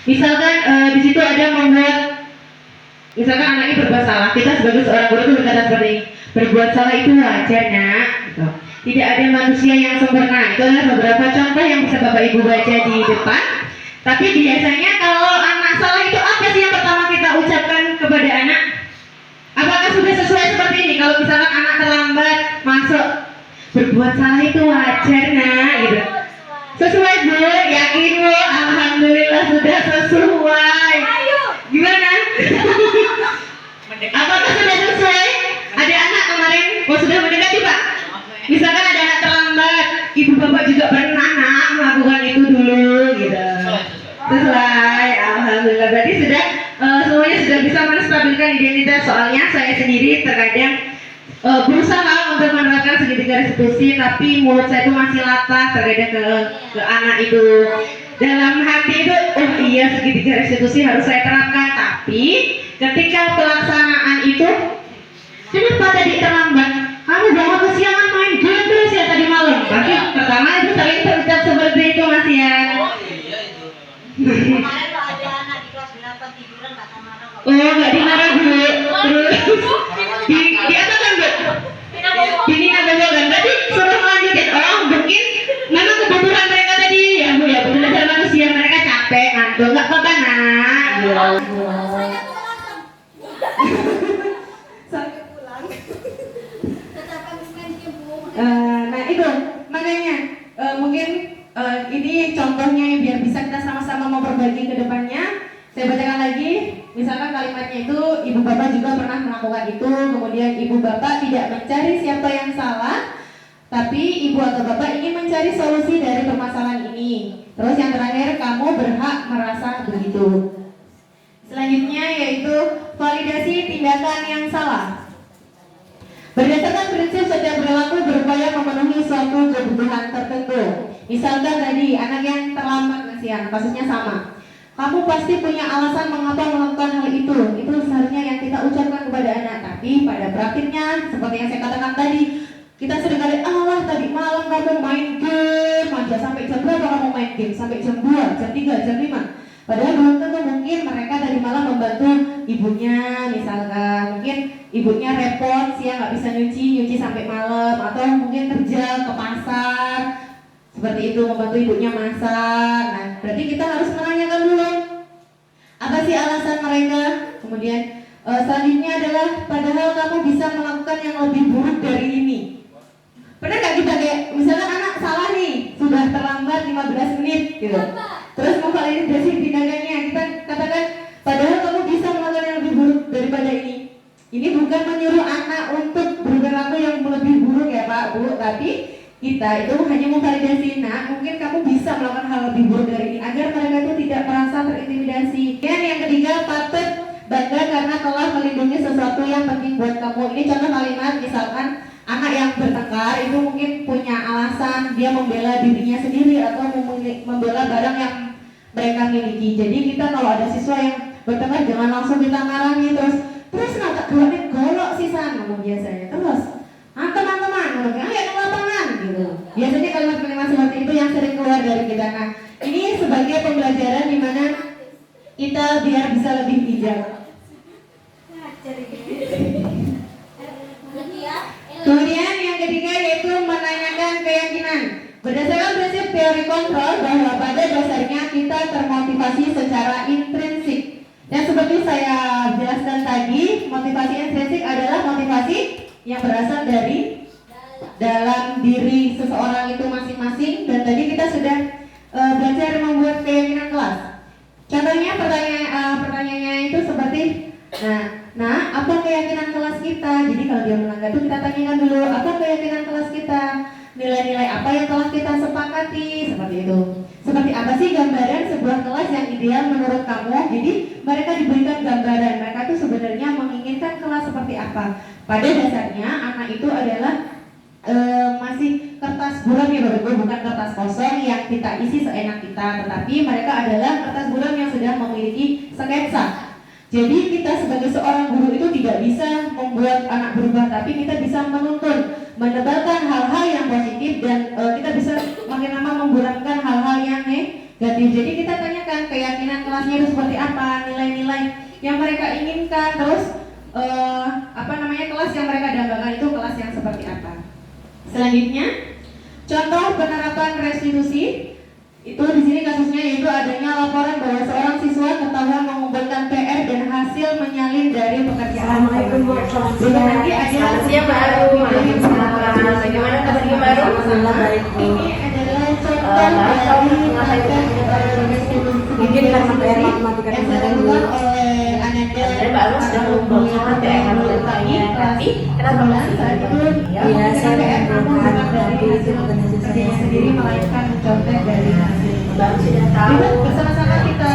Misalkan di situ ada misalkan anaknya berbuat salah, kita sebagai seorang guru itu berkata seperti ini, berbuat salah itu wajar, Nak. Gitu. Tidak ada manusia yang sempurna. Itu adalah beberapa contoh yang bisa Bapak Ibu baca di depan. Tapi biasanya kalau anak salah itu apa sih yang pertama kita ucapkan kepada anak? Apakah sudah sesuai seperti ini? Kalau misalkan anak terlambat masuk, berbuat salah itu wajar, Nak. Gitu. Sesuai, Bu? Yakin, Bu? Alhamdulillah sudah sesuai. Gimana? Apakah sudah sesuai? Ada anak kemarin, sudah mendekati, Pak? Misalkan ada anak terlambat, ibu bapak juga pernah melakukan itu dulu, gitu. Sesuai, alhamdulillah. Berarti sudah semuanya sudah bisa menstabilkan identitas. Soalnya saya sendiri terkadang berusaha untuk menerapkan segitiga restitusi, tapi mulut saya itu masih latah terkadang ke anak itu. Dalam hati itu, oh iya segitiga restitusi harus saya terapkan. Tapi ketika pelaksanaan itu, kenapa tadi terlambat? Kamu jangan kesiangan main game terus ya tadi malam. Pasti pertama itu sering terucap seperti itu, Mas Yan. Oh iya itu. Kemarin lo ada anak di kelas 8 tiduran kata marah. Oh, nggak dimarah, Bu. Terus di apa kan, Bu? Di Nina Bobogan. Berarti suruh melanjutin. Oh, mungkin memang kebutuhan mereka tadi ya, Bu, ya. Betul dasar manusia, mereka capek, ngantuk, nggak apa-apa, Nak. Saya pulang. Tetap habis main game, Bu. Nah itu makanya mungkin ini contohnya yang biar bisa kita sama-sama memperbaiki ke depannya. Saya bacakan lagi. Misalkan kalimatnya itu, ibu bapak juga pernah melakukan itu, kemudian ibu bapak tidak mencari siapa yang salah, tapi ibu atau bapak ingin mencari solusi dari permasalahan ini. Terus yang terakhir, kamu berhak merasa begitu. Selanjutnya yaitu validasi tindakan yang salah. Berdasarkan prinsip setiap perilaku berupaya memenuhi suatu kebutuhan tertentu. Misalkan tadi anak yang terlambat, Mas Yan, kasusnya sama. Kamu pasti punya alasan mengapa melakukan hal itu. Itu seharusnya yang kita ucapkan kepada anak. Tapi pada praktiknya, seperti yang saya katakan tadi, kita seringkali, Allah tadi malam kamu main game aja. Sampai jam berapa kamu main game? Sampai jam 2, jam 3, jam 5. Padahal belum tentu, mungkin mereka tadi malam membantu ibunya. Misalkan mungkin ibunya repot, siang nggak bisa nyuci sampai malam. Atau mungkin kerja ke pasar, seperti itu, membantu ibunya masak. Nah, berarti kita harus menanyakan dulu apa sih alasan mereka. Kemudian selanjutnya adalah, padahal kamu bisa melakukan yang lebih buruk dari ini. Pernah nggak kita kayak misalkan anak salah nih, sudah terlambat 15 menit gitu, terus memvalidasi tindakannya. Kita katakan, padahal kamu bisa melakukan yang lebih buruk daripada ini. Ini bukan menyuruh anak untuk berperilaku yang lebih buruk ya Pak, Bu, tapi kita itu hanya memvalidasi, nah mungkin kamu bisa melakukan hal lebih buruk dari ini agar mereka itu tidak merasa terintimidasi. Dan yang ketiga, patut bangga karena telah melindungi sesuatu yang penting buat kamu. Ini contoh kalimat, misalkan anak yang bertengkar itu mungkin punya alasan dia membela dirinya sendiri atau membela barang yang mereka miliki. Jadi kita kalau ada siswa yang bertengkar jangan langsung kita marahi terus nggak keluarnya golok sisan ngomong biasanya terus teman-teman ayo ke lapangan gitu. Biasanya kalimat-kalimat seperti itu yang sering keluar dari kita. Nah ini sebagai pembelajaran di mana kita biar bisa lebih bijak. Kemudian yang ketiga yaitu menanyakan keyakinan. Berdasarkan prinsip teori kontrol bahwa pada dasarnya kita termotivasi secara intrinsik. Dan seperti saya jelaskan tadi, motivasi intrinsik adalah motivasi yang berasal dari dalam diri seseorang itu masing-masing. Dan tadi kita sudah belajar membuat keyakinan kelas. Contohnya pertanyaannya itu seperti, nah apa keyakinan kelas kita? Jadi kalau dia melanggar itu kita tanyakan dulu, apa keyakinan kelas kita? Nilai-nilai apa yang telah kita sepakati? Seperti itu. Seperti apa sih gambaran sebuah kelas yang ideal menurut kamu? Jadi mereka diberikan gambaran, mereka itu sebenarnya menginginkan kelas seperti apa. Pada dasarnya anak itu adalah masih kertas buram ya Bapak Ibu, bukan kertas kosong yang kita isi seenak kita, tetapi mereka adalah kertas buram yang sudah memiliki sketsa. Jadi kita sebagai seorang guru itu tidak bisa membuat anak berubah, tapi kita bisa menuntun, menebalkan hal-hal yang positif dan kita bisa makin lama memburamkan hal-hal yang negatif. Jadi kita tanyakan keyakinan kelasnya itu seperti apa, nilai-nilai yang mereka inginkan, terus kelas yang mereka dambakan itu kelas yang seperti apa. Selanjutnya, contoh penerapan restitusi. Itu di sini kasusnya yaitu adanya laporan bahwa seorang siswa ketahuan mengumpulkan PR dan hasil menyalin dari pekerjaan. Assalamualaikum Bu. Selamat siang baru. Bagaimana kabarnya baru? Alhamdulillah baik Bu. Ini adalah contoh dari Mungkin karena PR matematika yang kemarin Bu. dilakukan oleh Ananda. Dan Mbak Ros sudah mengumpulkan PR matematikanya, tapi kenapa masih saat itu Iya, saya PR kamu bukan dari tapi hasil kerjanya sendiri melainkan mencontek dari hasil. Baru sudah tahu. Bersama-sama kita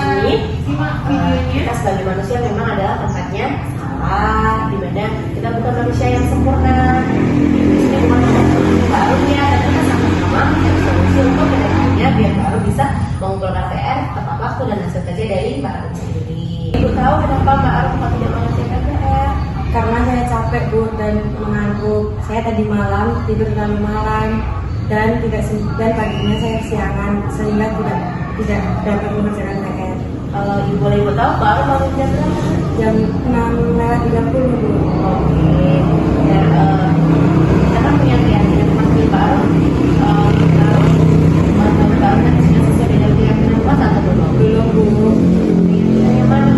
simak videonya. Kita sebagai manusia memang adalah tempatnya salah, dimana kita bukan manusia yang sempurna. Di sini bukan baru ya, dan kita sama-sama mencari solusi untuk kedepannya biar baru bisa mengumpulkan PR tepat waktu dan hasil kerja dari Mbak Arum sendiri. Ibu tahu kenapa Mbak Arum kok tidak mengerjakan PR? Karena saya capek Bu dan mengantuk. Saya tadi malam tidur terlalu malam dan paginya saya kesiangan sehingga tidak dapat mengerjakan PR. Kalau ibu boleh ibu tahu Mbak Arum bangun jam berapa? Jam 6:30 Bu. Oke. Ya, kita kan punya keyakinan pasti Mbak Arum. Mbak Arum kan sudah sesuai dengan keyakinan kelas atau belum? Belum Bu. Yang mana?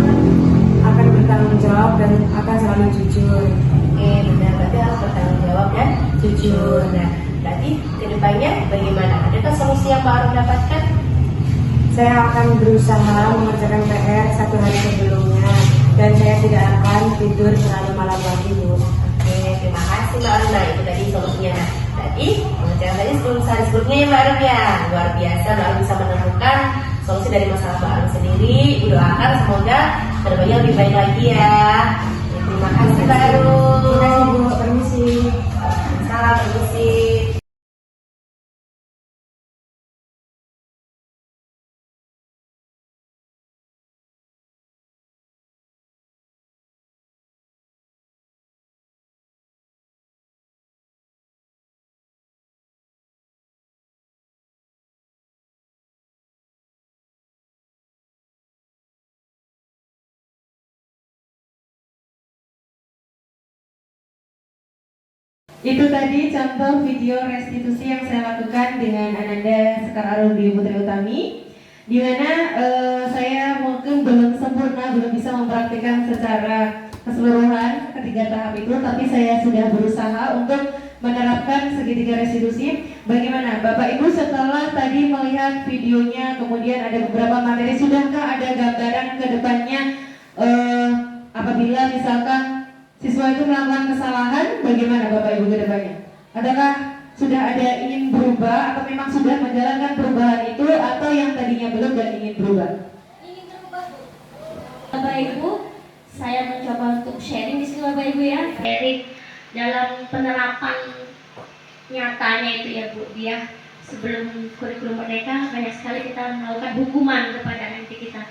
Akan bertanggung jawab dan akan selalu jujur. Oke, benar, berarti harus bertanggung jawab dan jujur. Nah, berarti kedepannya bagaimana? Adakah solusi yang Mbak Arum dapatkan? Saya akan berusaha mengerjakan PR 1 hari sebelumnya dan saya tidak akan tidur terlalu malam lagi Bu. Oke, terima kasih Mbak Arum. Nah, itu tadi solusinya. Nah, tadi pengerjaan tadi sehari sebelumnya ya Mbak Arum ya. Luar biasa, Mbak Arum bisa menemukan solusi dari masalah Mbak Arum sendiri. Ibu doakan semoga kedepannya lebih baik lagi ya. Terima kasih Mbak Arum. Terima kasih Bu. Permisi. Salam, permisi. Itu tadi contoh video restitusi yang saya lakukan dengan Ananda Sekar Arum Dwi Putri Utami, di mana saya mungkin belum sempurna, belum bisa mempraktikkan secara keseluruhan ketiga tahap itu, tapi saya sudah berusaha untuk menerapkan segitiga restitusi. Bagaimana Bapak Ibu setelah tadi melihat videonya, kemudian ada beberapa materi, sudahkah ada gambaran ke depannya apabila misalkan siswa itu melakukan kesalahan, bagaimana Bapak Ibu ke depannya? Adakah sudah ada ingin berubah atau memang sudah menjalankan perubahan itu, atau yang tadinya belum dan ingin berubah? Ingin berubah, Bu. Bapak Ibu, saya mencoba untuk sharing di sini Bapak Ibu ya. Sharing dalam penerapan nyatanya itu ya Bu, dia sebelum kurikulum merdeka banyak sekali kita melakukan hukuman kepada nanti kita.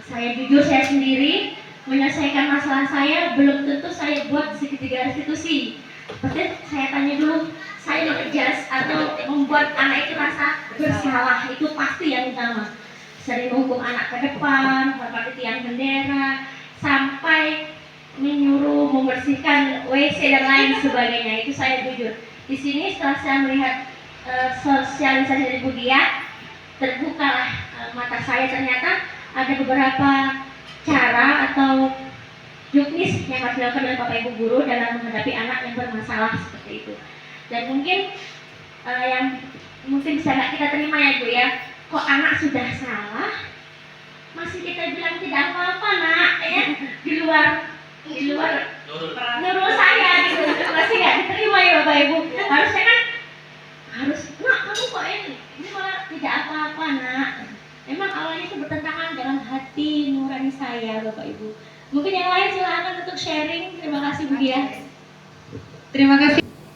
Saya jujur, saya sendiri menyelesaikan masalah saya belum tentu saya buat segitiga restitusi. Pasti saya tanya dulu, saya mengejas atau membuat anak itu rasa bersalah, itu pasti yang utama. Sering menghukum anak ke depan, seperti tiang bendera, sampai menyuruh membersihkan WC dan lain sebagainya. Itu saya jujur. Di sini setelah saya melihat sosialisasi dari Bu Dia, terbukalah mata saya, ternyata ada beberapa cara atau juknis yang harus dilakukan oleh Bapak Ibu guru dalam menghadapi anak yang bermasalah seperti itu. Dan mungkin yang mungkin bisa nggak kita terima ya Bu ya, kok anak sudah salah masih kita bilang tidak apa-apa nak ya, di luar nurul saya gitu, masih nggak diterima ya Bapak Ibu. Harusnya kan harus, nak kamu kok ini malah tidak apa-apa nak. Memang awalnya itu bertentangan dengan hati nurani saya Bapak Ibu. Mungkin yang lain silakan untuk sharing. Terima kasih Bu Dia.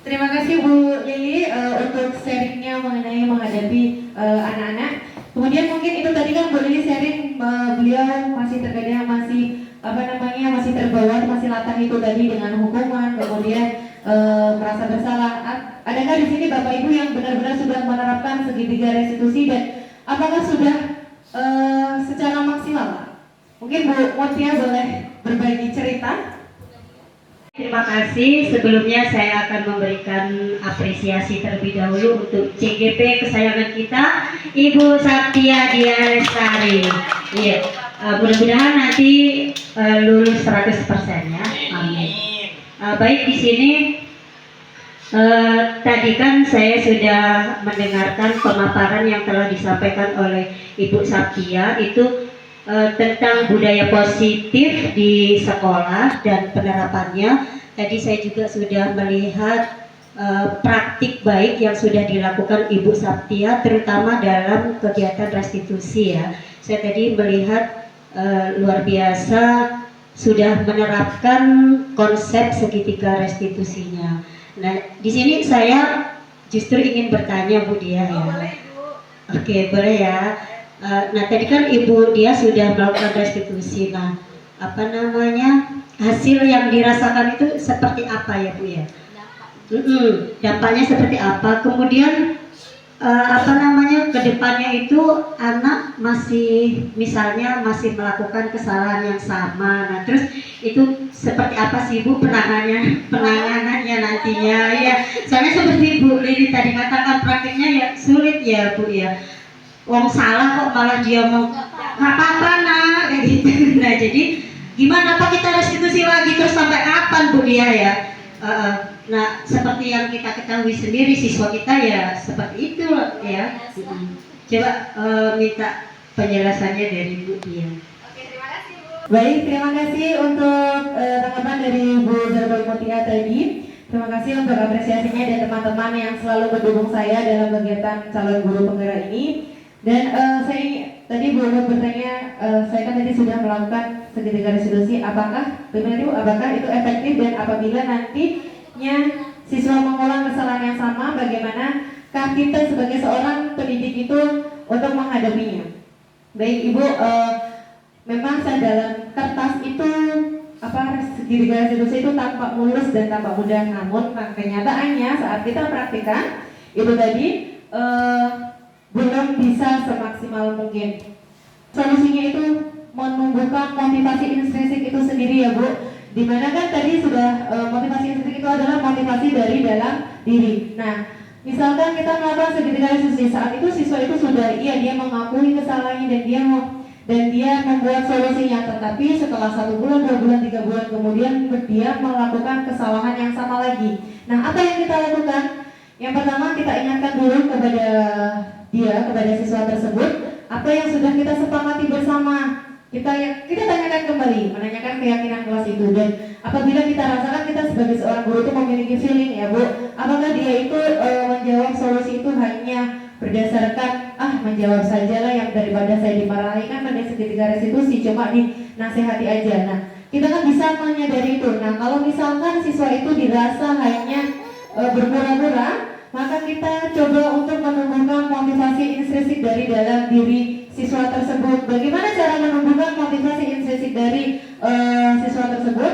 Terima kasih Bu Lili untuk sharingnya mengenai menghadapi anak-anak. Kemudian mungkin itu tadi kan Bu Lili sharing, beliau masih terkadang masih terbawa, masih latah itu tadi dengan hukuman, kemudian merasa bersalah. Adakah di sini Bapak Ibu yang benar-benar sudah menerapkan segitiga restitusi, dan apakah sudah secara maksimal? Mungkin Bu Mutia boleh berbagi cerita. Terima kasih. Sebelumnya saya akan memberikan apresiasi terlebih dahulu untuk CGP kesayangan kita, Ibu Satya Dia Lestari. Iya, mudah-mudahan nanti lulus 100% ya. Amin. Baik, di sini tadi kan saya sudah mendengarkan pemaparan yang telah disampaikan oleh Ibu Satya itu tentang budaya positif di sekolah dan penerapannya. Tadi saya juga sudah melihat praktik baik yang sudah dilakukan Ibu Satya, terutama dalam kegiatan restitusi ya. Saya tadi melihat luar biasa sudah menerapkan konsep segitiga restitusinya. Nah, di sini saya justru ingin bertanya Bu Dia ya. Oke, boleh ya. Nah, tadi kan Ibu Dia sudah melakukan restitusi. Nah, hasil yang dirasakan itu seperti apa ya Bu ya? Dampaknya seperti apa? Kemudian kedepannya itu anak masih melakukan kesalahan yang sama. Nah, terus itu seperti apa sih Bu penanganannya nantinya ya? Soalnya seperti Bu Lili tadi katakan, praktiknya ya sulit ya Bu ya. Wong salah kok malah dia mau nggak apa-apa nak kayak gitu. Nah, jadi gimana apa kita restitusi lagi terus sampai kapan Bu Dia ya? Nah, seperti yang kita ketahui sendiri, siswa kita ya seperti itu ya. Coba minta penjelasannya dari Bu Dia. Oke, terima kasih Bu. Baik, terima kasih untuk tanggapan dari Bu Zarbawi Mutia tadi. Terima kasih untuk apresiasinya dan teman-teman yang selalu mendukung saya dalam kegiatan calon guru penggerak ini. Dan saya tadi belum bertanya, saya kan tadi sudah melakukan segitiga restitusi. Apakah itu efektif, dan apabila nantinya siswa mengulang kesalahan yang sama, bagaimanakah kita sebagai seorang pendidik itu untuk menghadapinya? Baik Ibu, memang saya dalam kertas itu segitiga restitusi itu tampak mulus dan tampak mudah, namun kenyataannya saat kita praktikkan itu tadi belum bisa semaksimal mungkin. Solusinya itu menumbuhkan motivasi intrinsik itu sendiri ya Bu. Dimana kan tadi sudah motivasi intrinsik itu adalah motivasi dari dalam diri. Nah, misalkan kita melakukan segitiga restitusi, saat itu siswa itu sudah dia mengakui kesalahannya dan dan dia membuat solusinya, tetapi setelah 1 bulan, 2 bulan, 3 bulan kemudian dia melakukan kesalahan yang sama lagi. Nah, apa yang kita lakukan? Yang pertama, kita ingatkan dulu kepada siswa tersebut apa yang sudah kita sepakati bersama. Kita tanyakan kembali, menanyakan keyakinan kelas itu, dan apabila kita rasakan kita sebagai seorang guru itu memiliki feeling, ya Bu, apakah dia itu menjawab solusi itu hanya berdasarkan menjawab sajalah yang daripada saya dimarahi, kan pada segitiga restitusi cuma dinasehati aja. Nah, kita kan bisa menyadari itu. Nah, kalau misalkan siswa itu dirasa hanya berpura-pura, maka kita coba untuk menumbuhkan motivasi intrinsik dari dalam diri siswa tersebut. Bagaimana cara menumbuhkan motivasi intrinsik dari siswa tersebut?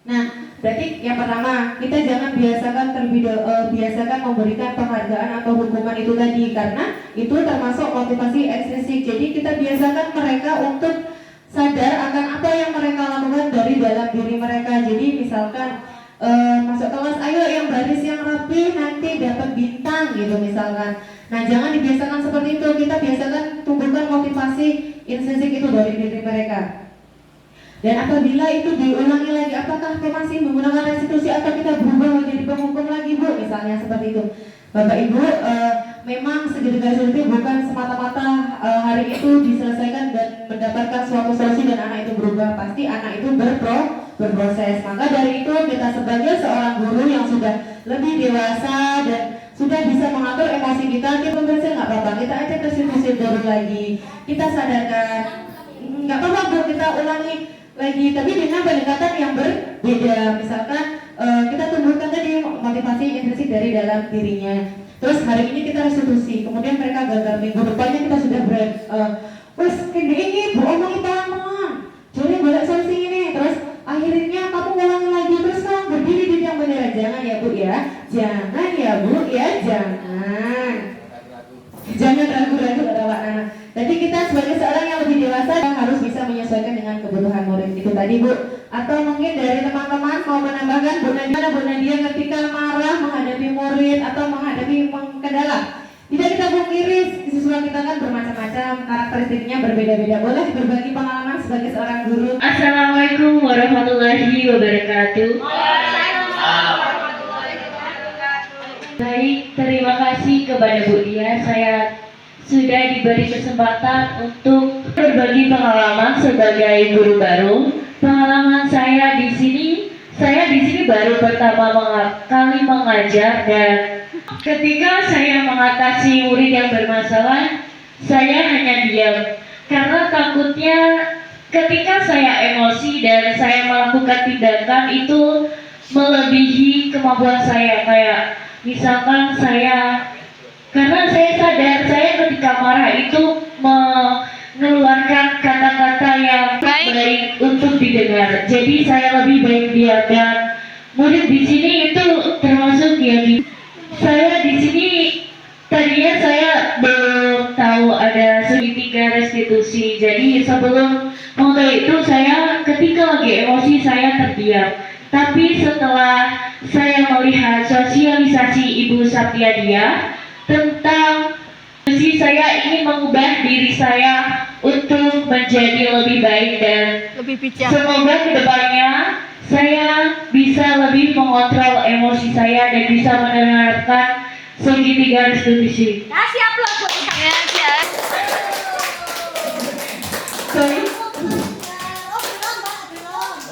Nah, berarti yang pertama, kita jangan biasakan memberikan penghargaan atau hukuman itu tadi, karena itu termasuk motivasi ekstrinsik. Jadi kita biasakan mereka untuk sadar akan apa yang mereka lakukan dari dalam diri mereka. Jadi misalkan masuk kelas, ayo yang baris yang rapi nanti dapat bintang gitu misalkan. Nah, jangan dibiasakan seperti itu. Kita biasakan tumbuhkan motivasi intrinsik itu dari diri mereka. Dan apabila itu diulangi lagi, apakah kita masih menggunakan restitusi atau kita berubah menjadi penghukum lagi, Bu? Misalnya seperti itu. Bapak Ibu, memang segitiga restitusi bukan semata-mata hari itu diselesaikan dan mendapatkan suatu solusi dan anak itu berubah. Pasti anak itu berproses. Maka dari itu kita sebagai seorang guru yang sudah lebih dewasa dan sudah bisa mengatur emosi kita berhasil, nggak apa-apa, kita ajak restitusi dulu lagi, kita sadarkan, nggak apa-apa Bu, kita ulangi lagi, tapi dengan pendekatan yang berbeda. Misalkan kita tumbuhkan tadi motivasi intrinsik dari dalam dirinya. Terus hari ini kita restitusi, kemudian mereka gagal, minggu depannya kita sudah wes ini Bu omongin pelan-pelan, jadi boleh solusi ini. Terus akhirnya kamu ulangi lagi, terus kamu berdiri di yang benar. Jangan ya Bu ya, jangan ya Bu ya, jangan ragu-ragu pada Pak Nana. Jadi kita sebagai seorang yang lebih dewasa harus bisa menyesuaikan dengan kebutuhan murid itu tadi Bu. Atau mungkin dari teman-teman mau menambahkan Bu Nadia ketika marah menghadapi murid atau menghadapi kendala. Tidak kita pungkiri, siswa kita kan bermacam-macam, karakteristiknya berbeda-beda. Boleh berbagi pengalaman sebagai seorang guru. Assalamualaikum warahmatullahi wabarakatuh. Baik, terima kasih kepada Bu Dia. Saya sudah diberi kesempatan untuk berbagi pengalaman sebagai guru baru. Pengalaman saya di sini baru pertama kali mengajar, dan ketika saya mengatasi murid yang bermasalah, saya hanya diam karena takutnya ketika saya emosi dan saya melakukan tindakan itu melebihi kemampuan saya. Kayak misalkan karena saya sadar saya ketika marah itu mengeluarkan kata-kata yang baik untuk didengar. Jadi saya lebih baik diam, dan murid di sini itu termasuk yang saya di sini tadinya saya belum tahu ada segitiga restitusi. Jadi sebelum mengetahui itu saya ketika lagi emosi saya terdiam. Tapi setelah saya melihat sosialisasi Ibu Saptiadia tentang saya ingin mengubah diri saya untuk menjadi lebih baik, dan Lebih bijak. semoga kedepannya saya bisa lebih mengontrol emosi saya dan bisa menerapkan segitiga restitusi. Kasih aplaus buat kita. Ya, siap.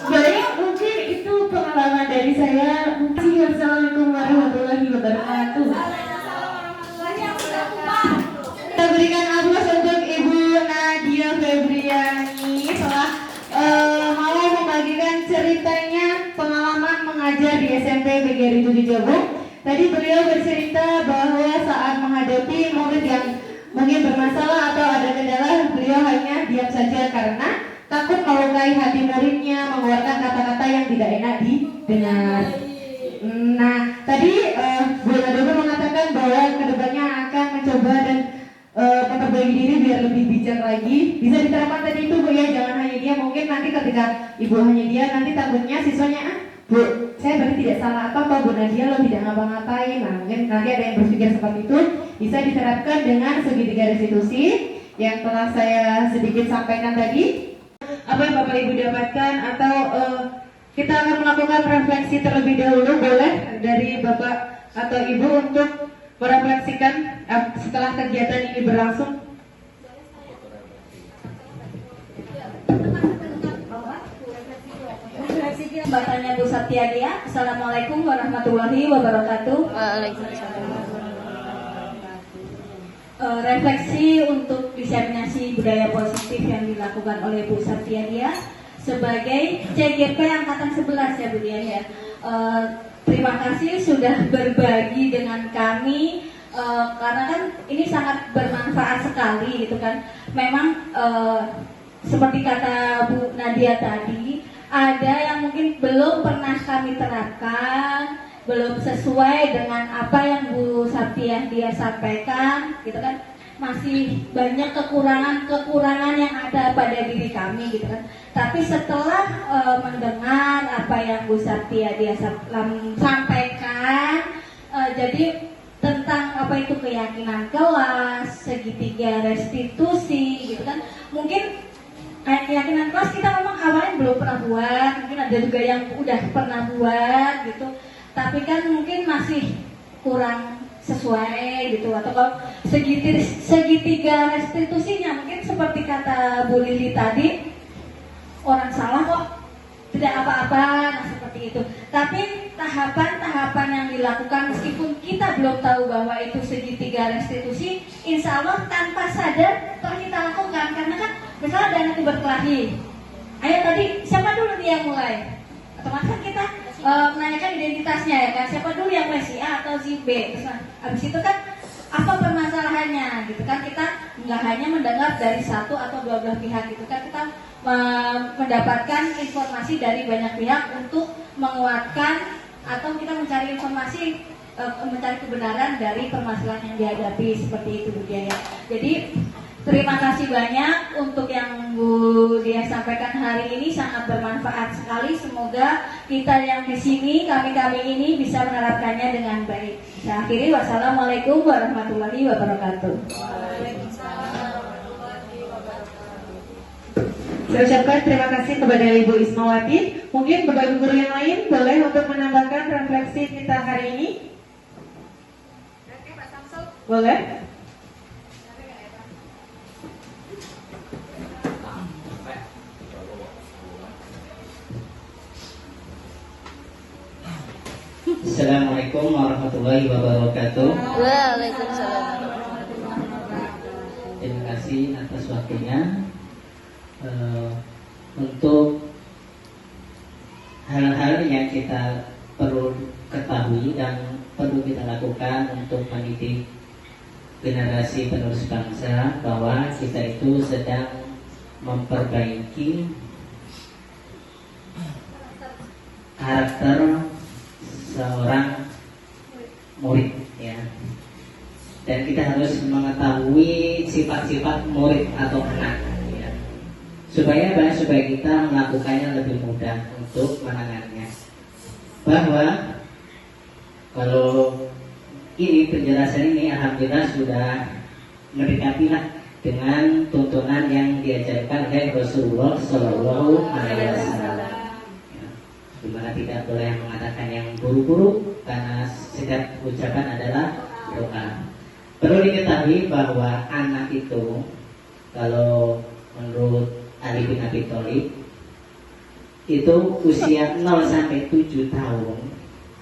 Baik, mungkin itu pengalaman dari saya. Assalamualaikum warahmatullahi wabarakatuh. Kita berikan aplaus untuk Ibu Nadia Febriani telah mau membagikan ceritanya pengalaman mengajar di SMP PGRI 7 Jabung. Tadi beliau bercerita bahwa saat menghadapi murid yang mungkin bermasalah atau ada kendala, beliau hanya diam saja karena takut melukai hati muridnya, mengeluarkan kata-kata yang tidak enak didengar. Nah, tadi Bu Nadia mengatakan bahwa kedepannya akan mencoba dan memperbaiki diri biar lebih bijak lagi. Bisa diterapkan tadi itu Bu ya, jangan hanya dia. Mungkin nanti ketika Ibu hanya dia, nanti takutnya siswanya Bu, saya berarti tidak salah apa Bu Nadia lo tidak ngapa-ngapain. Nah, mungkin nanti ada yang berpikir seperti itu. Bisa diterapkan dengan segitiga restitusi. yang telah saya sedikit sampaikan tadi. Apa yang Bapak Ibu dapatkan atau kita akan melakukan refleksi terlebih dahulu, boleh dari Bapak atau Ibu untuk merefleksikan setelah kegiatan ini berlangsung. Batalnya Bu Saptiadia. Assalamualaikum warahmatullahi wabarakatuh. Waalaikumsalam. Refleksi untuk diseminasi budaya positif yang dilakukan oleh Bu Saptiadia sebagai CGP angkatan 11 ya Bu Dian ya. Terima kasih sudah berbagi dengan kami karena kan ini sangat bermanfaat sekali gitu kan. Memang seperti kata Bu Nadia tadi, ada yang mungkin belum pernah kami terapkan, belum sesuai dengan apa yang Bu Saptiadia sampaikan, gitu kan. Masih banyak kekurangan yang ada pada diri kami, gitu kan. Tapi setelah mendengar apa yang Bu Saptiadia sampaikan, jadi tentang apa itu keyakinan kelas, segitiga restitusi, gitu kan. Mungkin keyakinan kelas kita memang awalnya belum pernah buat, mungkin ada juga yang udah pernah buat gitu, tapi kan mungkin masih kurang sesuai gitu. Atau kalau segitiga restitusinya mungkin seperti kata Bu Lili tadi, orang salah kok tidak apa-apa, nah seperti itu. Tapi tahapan-tahapan yang dilakukan meskipun kita belum tahu bahwa itu segitiga restitusi, insya Allah tanpa sadar telah kita lakukan. Karena kan misalnya dana itu berkelahi, ayo tadi siapa dulu nih yang mulai? Otomatis kan kita menanyakan identitasnya ya kan, siapa dulu yang mulai, si A atau si B. Terus habis itu kan apa permasalahannya gitu kan, kita nggak hanya mendengar dari satu atau dua belah pihak gitu kan, kita mendapatkan informasi dari banyak pihak untuk menguatkan atau kita mencari informasi, mencari kebenaran dari permasalahan yang dihadapi, seperti itu Bu Dia ya. Jadi terima kasih banyak untuk yang Bu Dia sampaikan hari ini, sangat bermanfaat sekali. Semoga kita yang di sini, kami ini bisa menerapkannya dengan baik. Saya akhiri, wassalamualaikum warahmatullahi wabarakatuh. Saya ucapkan terima kasih kepada Ibu Ismawati. Mungkin Bapak Ibu guru yang lain boleh untuk menambahkan refleksi kita hari ini. Boleh? Assalamualaikum warahmatullahi wabarakatuh. Waalaikumsalam. Terima kasih atas waktunya. Untuk hal-hal yang kita perlu ketahui dan perlu kita lakukan untuk mendidik generasi penerus bangsa, bahwa kita itu sedang memperbaiki karakter seorang murid ya, dan kita harus mengetahui sifat-sifat murid atau anak ya, supaya kita melakukannya lebih mudah untuk menangannya. Bahwa kalau ini penjelasan ini alhamdulillah sudah mendekatilah dengan tuntunan yang diajarkan oleh Rasulullah Shallallahu Alaihi Wasallam, di mana tidak boleh mengatakan yang buruk-buruk karena setiap ucapan adalah doa. Perlu diketahui bahwa anak itu, kalau menurut Ali bin Abi Thalib, itu usia 0 sampai 7 tahun,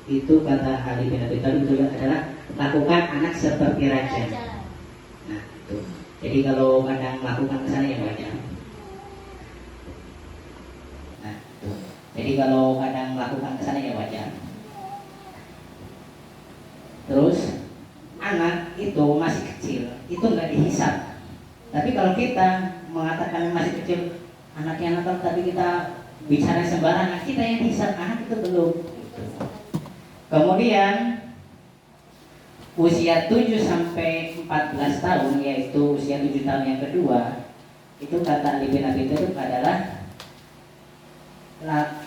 itu kata Ali bin Abi Thalib itu adalah lakukan anak seperti raja. Nah itu, jadi kalau kadang melakukan kesana yang wajar. Jadi kalau kadang melakukan kesana ya wajar. Terus anak itu masih kecil, itu nggak dihisap. Tapi kalau kita mengatakan masih kecil, anaknya nakal, tapi kita bicara sembarangan, kita yang dihisap, anak itu belum. Kemudian usia 7 sampai 14 tahun, yaitu usia 7 tahun yang kedua, itu kata Ali bin Abi Thalib adalah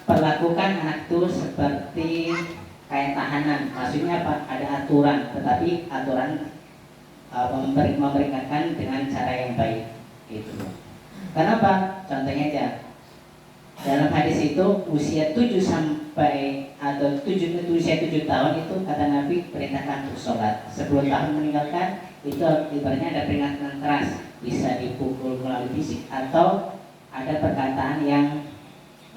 perlakukan anak itu seperti kayak tahanan. Maksudnya apa? Ada aturan, tetapi aturan memperingatkan dengan cara yang baik. Gitu. Kenapa? Contohnya aja. Dalam hadis itu usia 7 sampai atau usia 7 tahun itu kata Nabi perintahkan untuk sholat. 10 tahun meninggalkan itu ibaratnya ada peringatan keras, bisa dipukul melalui fisik atau ada perkataan yang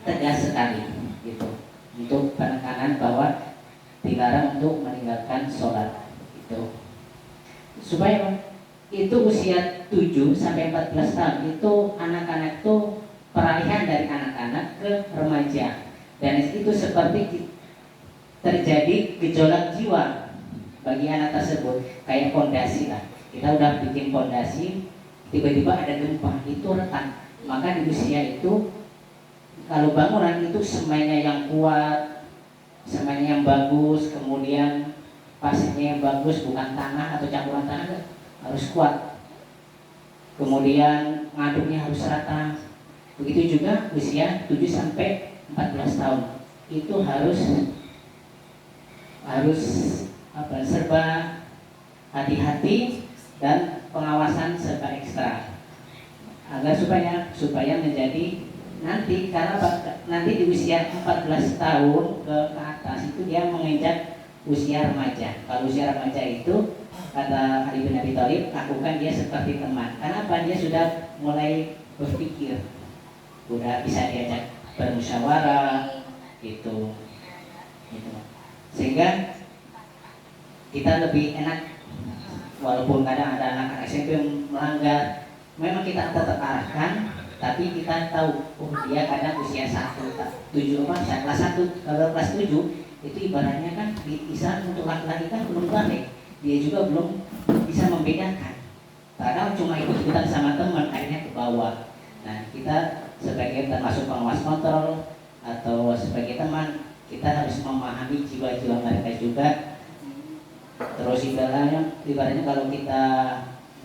tegas sekali gitu untuk penekanan bahwa dilarang untuk meninggalkan sholat itu. Supaya itu usia 7 sampai 14 tahun itu anak-anak itu peralihan dari anak-anak ke remaja, dan itu seperti terjadi gejolak jiwa bagi anak tersebut, kayak fondasi lah. Kita udah bikin fondasi, tiba-tiba ada gempa, itu retak. Maka di usia itu kalau bangunan itu semennya yang kuat, semennya yang bagus, kemudian pasirnya yang bagus, bukan tanah atau campuran tanah, harus kuat. Kemudian ngaduknya harus rata. Begitu juga usia 7 sampai 14 tahun. Itu harus serba hati-hati dan pengawasan serba ekstra. Agar supaya menjadi nanti, karena nanti di usia 14 tahun ke atas itu dia menginjak usia remaja. Kalau usia remaja itu kata Ali bin Abi Thalib, lakukan dia seperti teman. Kenapa? Dia sudah mulai berpikir, udah bisa diajak bermusyawarah gitu. Sehingga kita lebih enak, walaupun kadang ada anak SMP yang melanggar, memang kita tetap arahkan, tapi kita tahu, oh dia kadang usia 7 kelas 1, kalau kelas 7 itu ibaratnya kan bisa untuk laki-laki kan belum balik, dia juga belum bisa membedakan. Kadang cuma ikut-ikutan sama teman, akhirnya ke bawah. Nah, kita sebagai termasuk pengawas kontrol atau sebagai teman, kita harus memahami jiwa-jiwa mereka juga. Terus ibaratnya kalau kita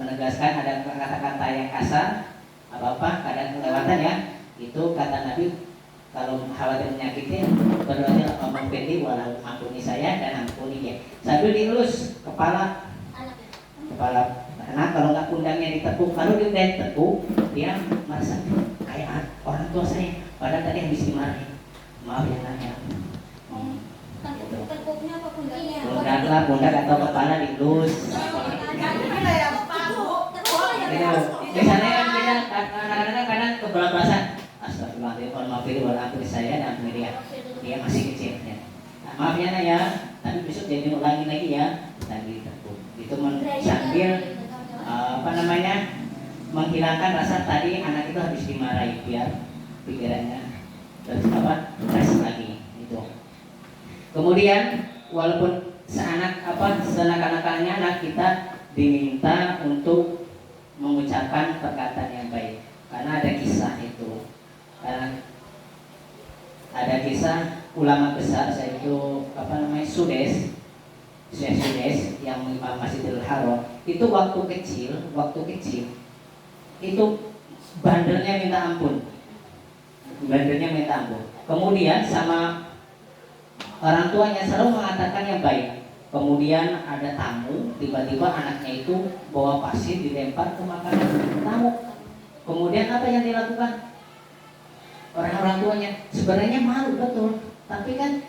menegaskan ada kata-kata yang kasar, apa-apa kadang kelewatan ya, itu kata Nabi, kalau khawatir menyakiti berdoanya mampiri walau ampuni saya dan ampuni dia, sambil dielus kepala karena kalau nggak pundaknya ditepuk, kalau dia udah ditepuk dia merasa kayak orang tua saya, padahal tadi habis dimarahin, maaf ya nak ya. Tepuknya apa pundaknya? Pundak atau kepala dielus. Misalnya kan kita kadang kebablasan, astagfirullahaladzim, maafin saya dan ampuni dia masih kecil ya. Nah, maaf ya nak ya, tapi besok jadi ulangi lagi ya, dan ditepuk. Itu sambil menghilangkan rasa tadi anak itu habis dimarahi, biar pikirannya fresh lagi itu. Kemudian walaupun seanak-anakannya anak kita diminta untuk mengucapkan perkataan yang baik, karena ada kisah itu, karena ada kisah ulama besar yaitu Sudes yang Imam Masjidil Haram itu waktu kecil itu bandelnya minta ampun, kemudian sama orang tuanya selalu mengatakan yang baik. Kemudian ada tamu, tiba-tiba anaknya itu bawa pasir dilempar ke makanan tamu. Kemudian apa yang dilakukan? Orang-orang tuanya sebenarnya malu betul, tapi kan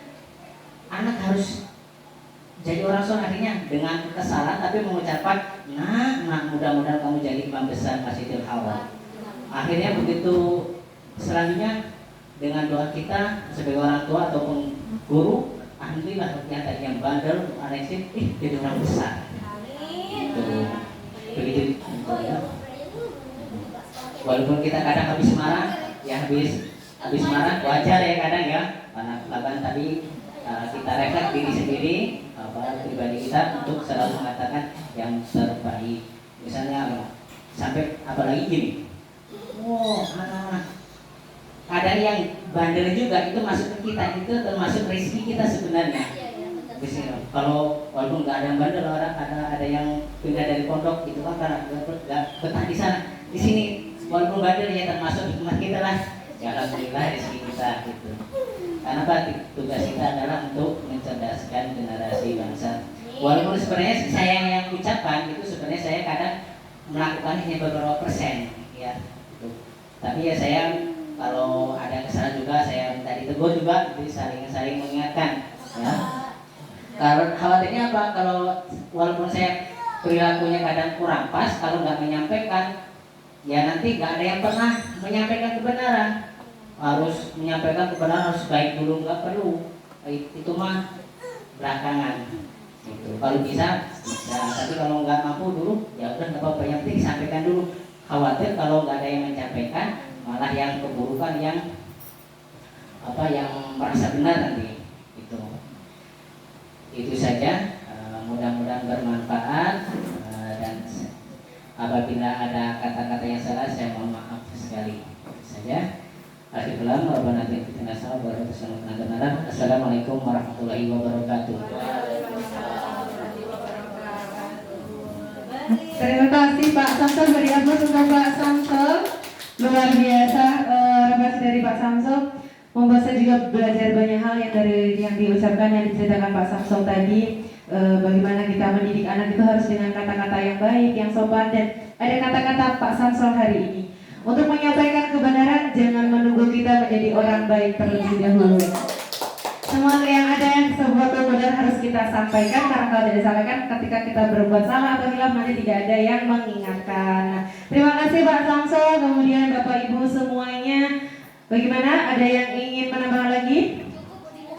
anak harus jadi orang soleh, artinya dengan kesalahan tapi mengucapkan, nah mudah-mudahan kamu jadi imam besar Masjidil Haram. Akhirnya begitu selanjutnya dengan doa kita sebagai orang tua ataupun guru, alhamdulillah ternyata yang bandel Alexis jadi orang besar. Begitu. Walaupun kita kadang habis marah, ya habis marah wajar ya kadang ya, karena bahkan tadi kita refleks diri sendiri, pribadi kita untuk selalu mengatakan yang terbaik. Misalnya sampai apalagi gini, anak-anak ada yang bandel juga, itu masuk ke kita, itu termasuk rezeki kita sebenarnya. Kalau walaupun nggak ada yang bandel, ada yang pindah dari pondok itu kan karena nggak betah di sana, di sini walaupun bandel ya termasuk hikmah kita lah. Ya alhamdulillah rezeki kita gitu. Karena tugas kita adalah untuk mencerdaskan generasi bangsa. Walaupun sebenarnya saya yang ucapkan itu sebenarnya saya kadang melakukan hanya beberapa persen. ya gitu. Tapi ya saya kalau ada kesalahan juga saya minta ditegur juga, jadi saling mengingatkan ya. Kalau khawatirnya apa, kalau walaupun saya perilakunya kadang kurang pas, kalau nggak menyampaikan ya nanti nggak ada yang pernah menyampaikan kebenaran. Harus menyampaikan kebenaran harus baik dulu, nggak perlu itu mah belakangan gitu. Kalau bisa, tapi kalau nggak mampu dulu ya udah nggak apa-apa, yang penting sampaikan dulu. Khawatir kalau nggak ada yang menyampaikan malah yang keburukan, yang merasa benar nanti itu saja. Mudah-mudahan bermanfaat, dan apabila ada kata-kata yang salah saya mohon maaf sekali. Itu saja. Assalamualaikum warahmatullahi wabarakatuh. Terima kasih Pak Samsul, beri aplaus untuk Pak Samsul. Luar biasa refleksi dari Pak Samsul, membuat saya juga belajar banyak hal yang dari yang diucapkan, yang diceritakan Pak Samsul tadi. Bagaimana kita mendidik anak itu harus dengan kata-kata yang baik, yang sopan, dan ada kata-kata Pak Samsul hari ini. Untuk menyampaikan kebenaran, jangan menunggu kita menjadi orang baik terlebih dahulu. Semua yang ada yang sebuah kebenaran harus kita sampaikan, karena kalau tidak disampaikan ketika kita berbuat salah atau hilaf nanti tidak ada yang mengingatkan. Terima kasih Pak Samsul, kemudian Bapak Ibu semuanya. Bagaimana? Ada yang ingin menambah lagi?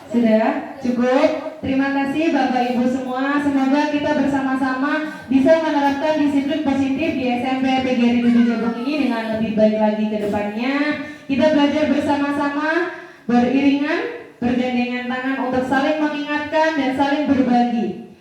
Sudah? Cukup? Terima kasih Bapak Ibu semua. Semoga kita bersama-sama bisa menerapkan disiplin positif di SMP PGRI 7 Jabung ini dengan lebih baik lagi ke depannya. Kita belajar bersama-sama, beriringan, bergandengan tangan untuk saling mengingatkan dan saling berbagi.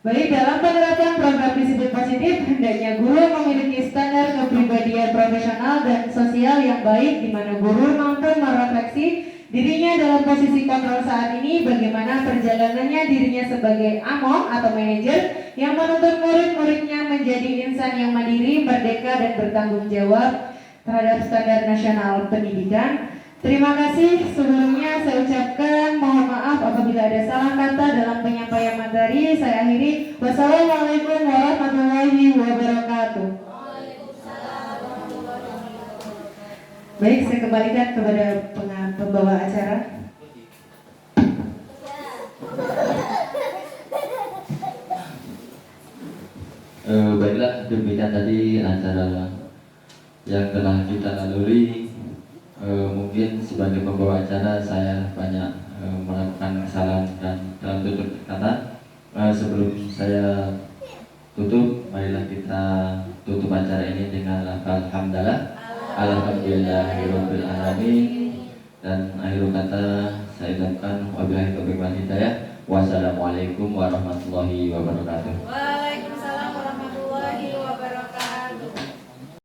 Baik, dalam penerapan program disiplin positif, hendaknya guru memiliki standar kepribadian profesional dan sosial yang baik, di mana guru mampu merefleksi dirinya dalam posisi kontrol saat ini, bagaimana perjalanannya dirinya sebagai among atau manajer yang menuntut murid-muridnya menjadi insan yang mandiri, merdeka, dan bertanggung jawab terhadap standar nasional pendidikan. Terima kasih. Sebelumnya saya ucapkan mohon maaf apabila ada salah kata dalam penyampaian materi. Saya akhiri. Wassalamualaikum warahmatullahi wabarakatuh. Baik, saya kembalikan kepada pembawa acara. Baiklah, demikian tadi acara yang telah kita lalui. Mungkin sebagai pembawa acara saya banyak melakukan kesalahan dan dalam tutur kata. Sebelum saya tutup, marilah kita tutup acara ini dengan lafal hamdalah. Alhamdulillahirabbil alamin. Dan akhir kata saya ucapkan wabillahi taufiq wal hidayah. Wassalamualaikum warahmatullahi wabarakatuh.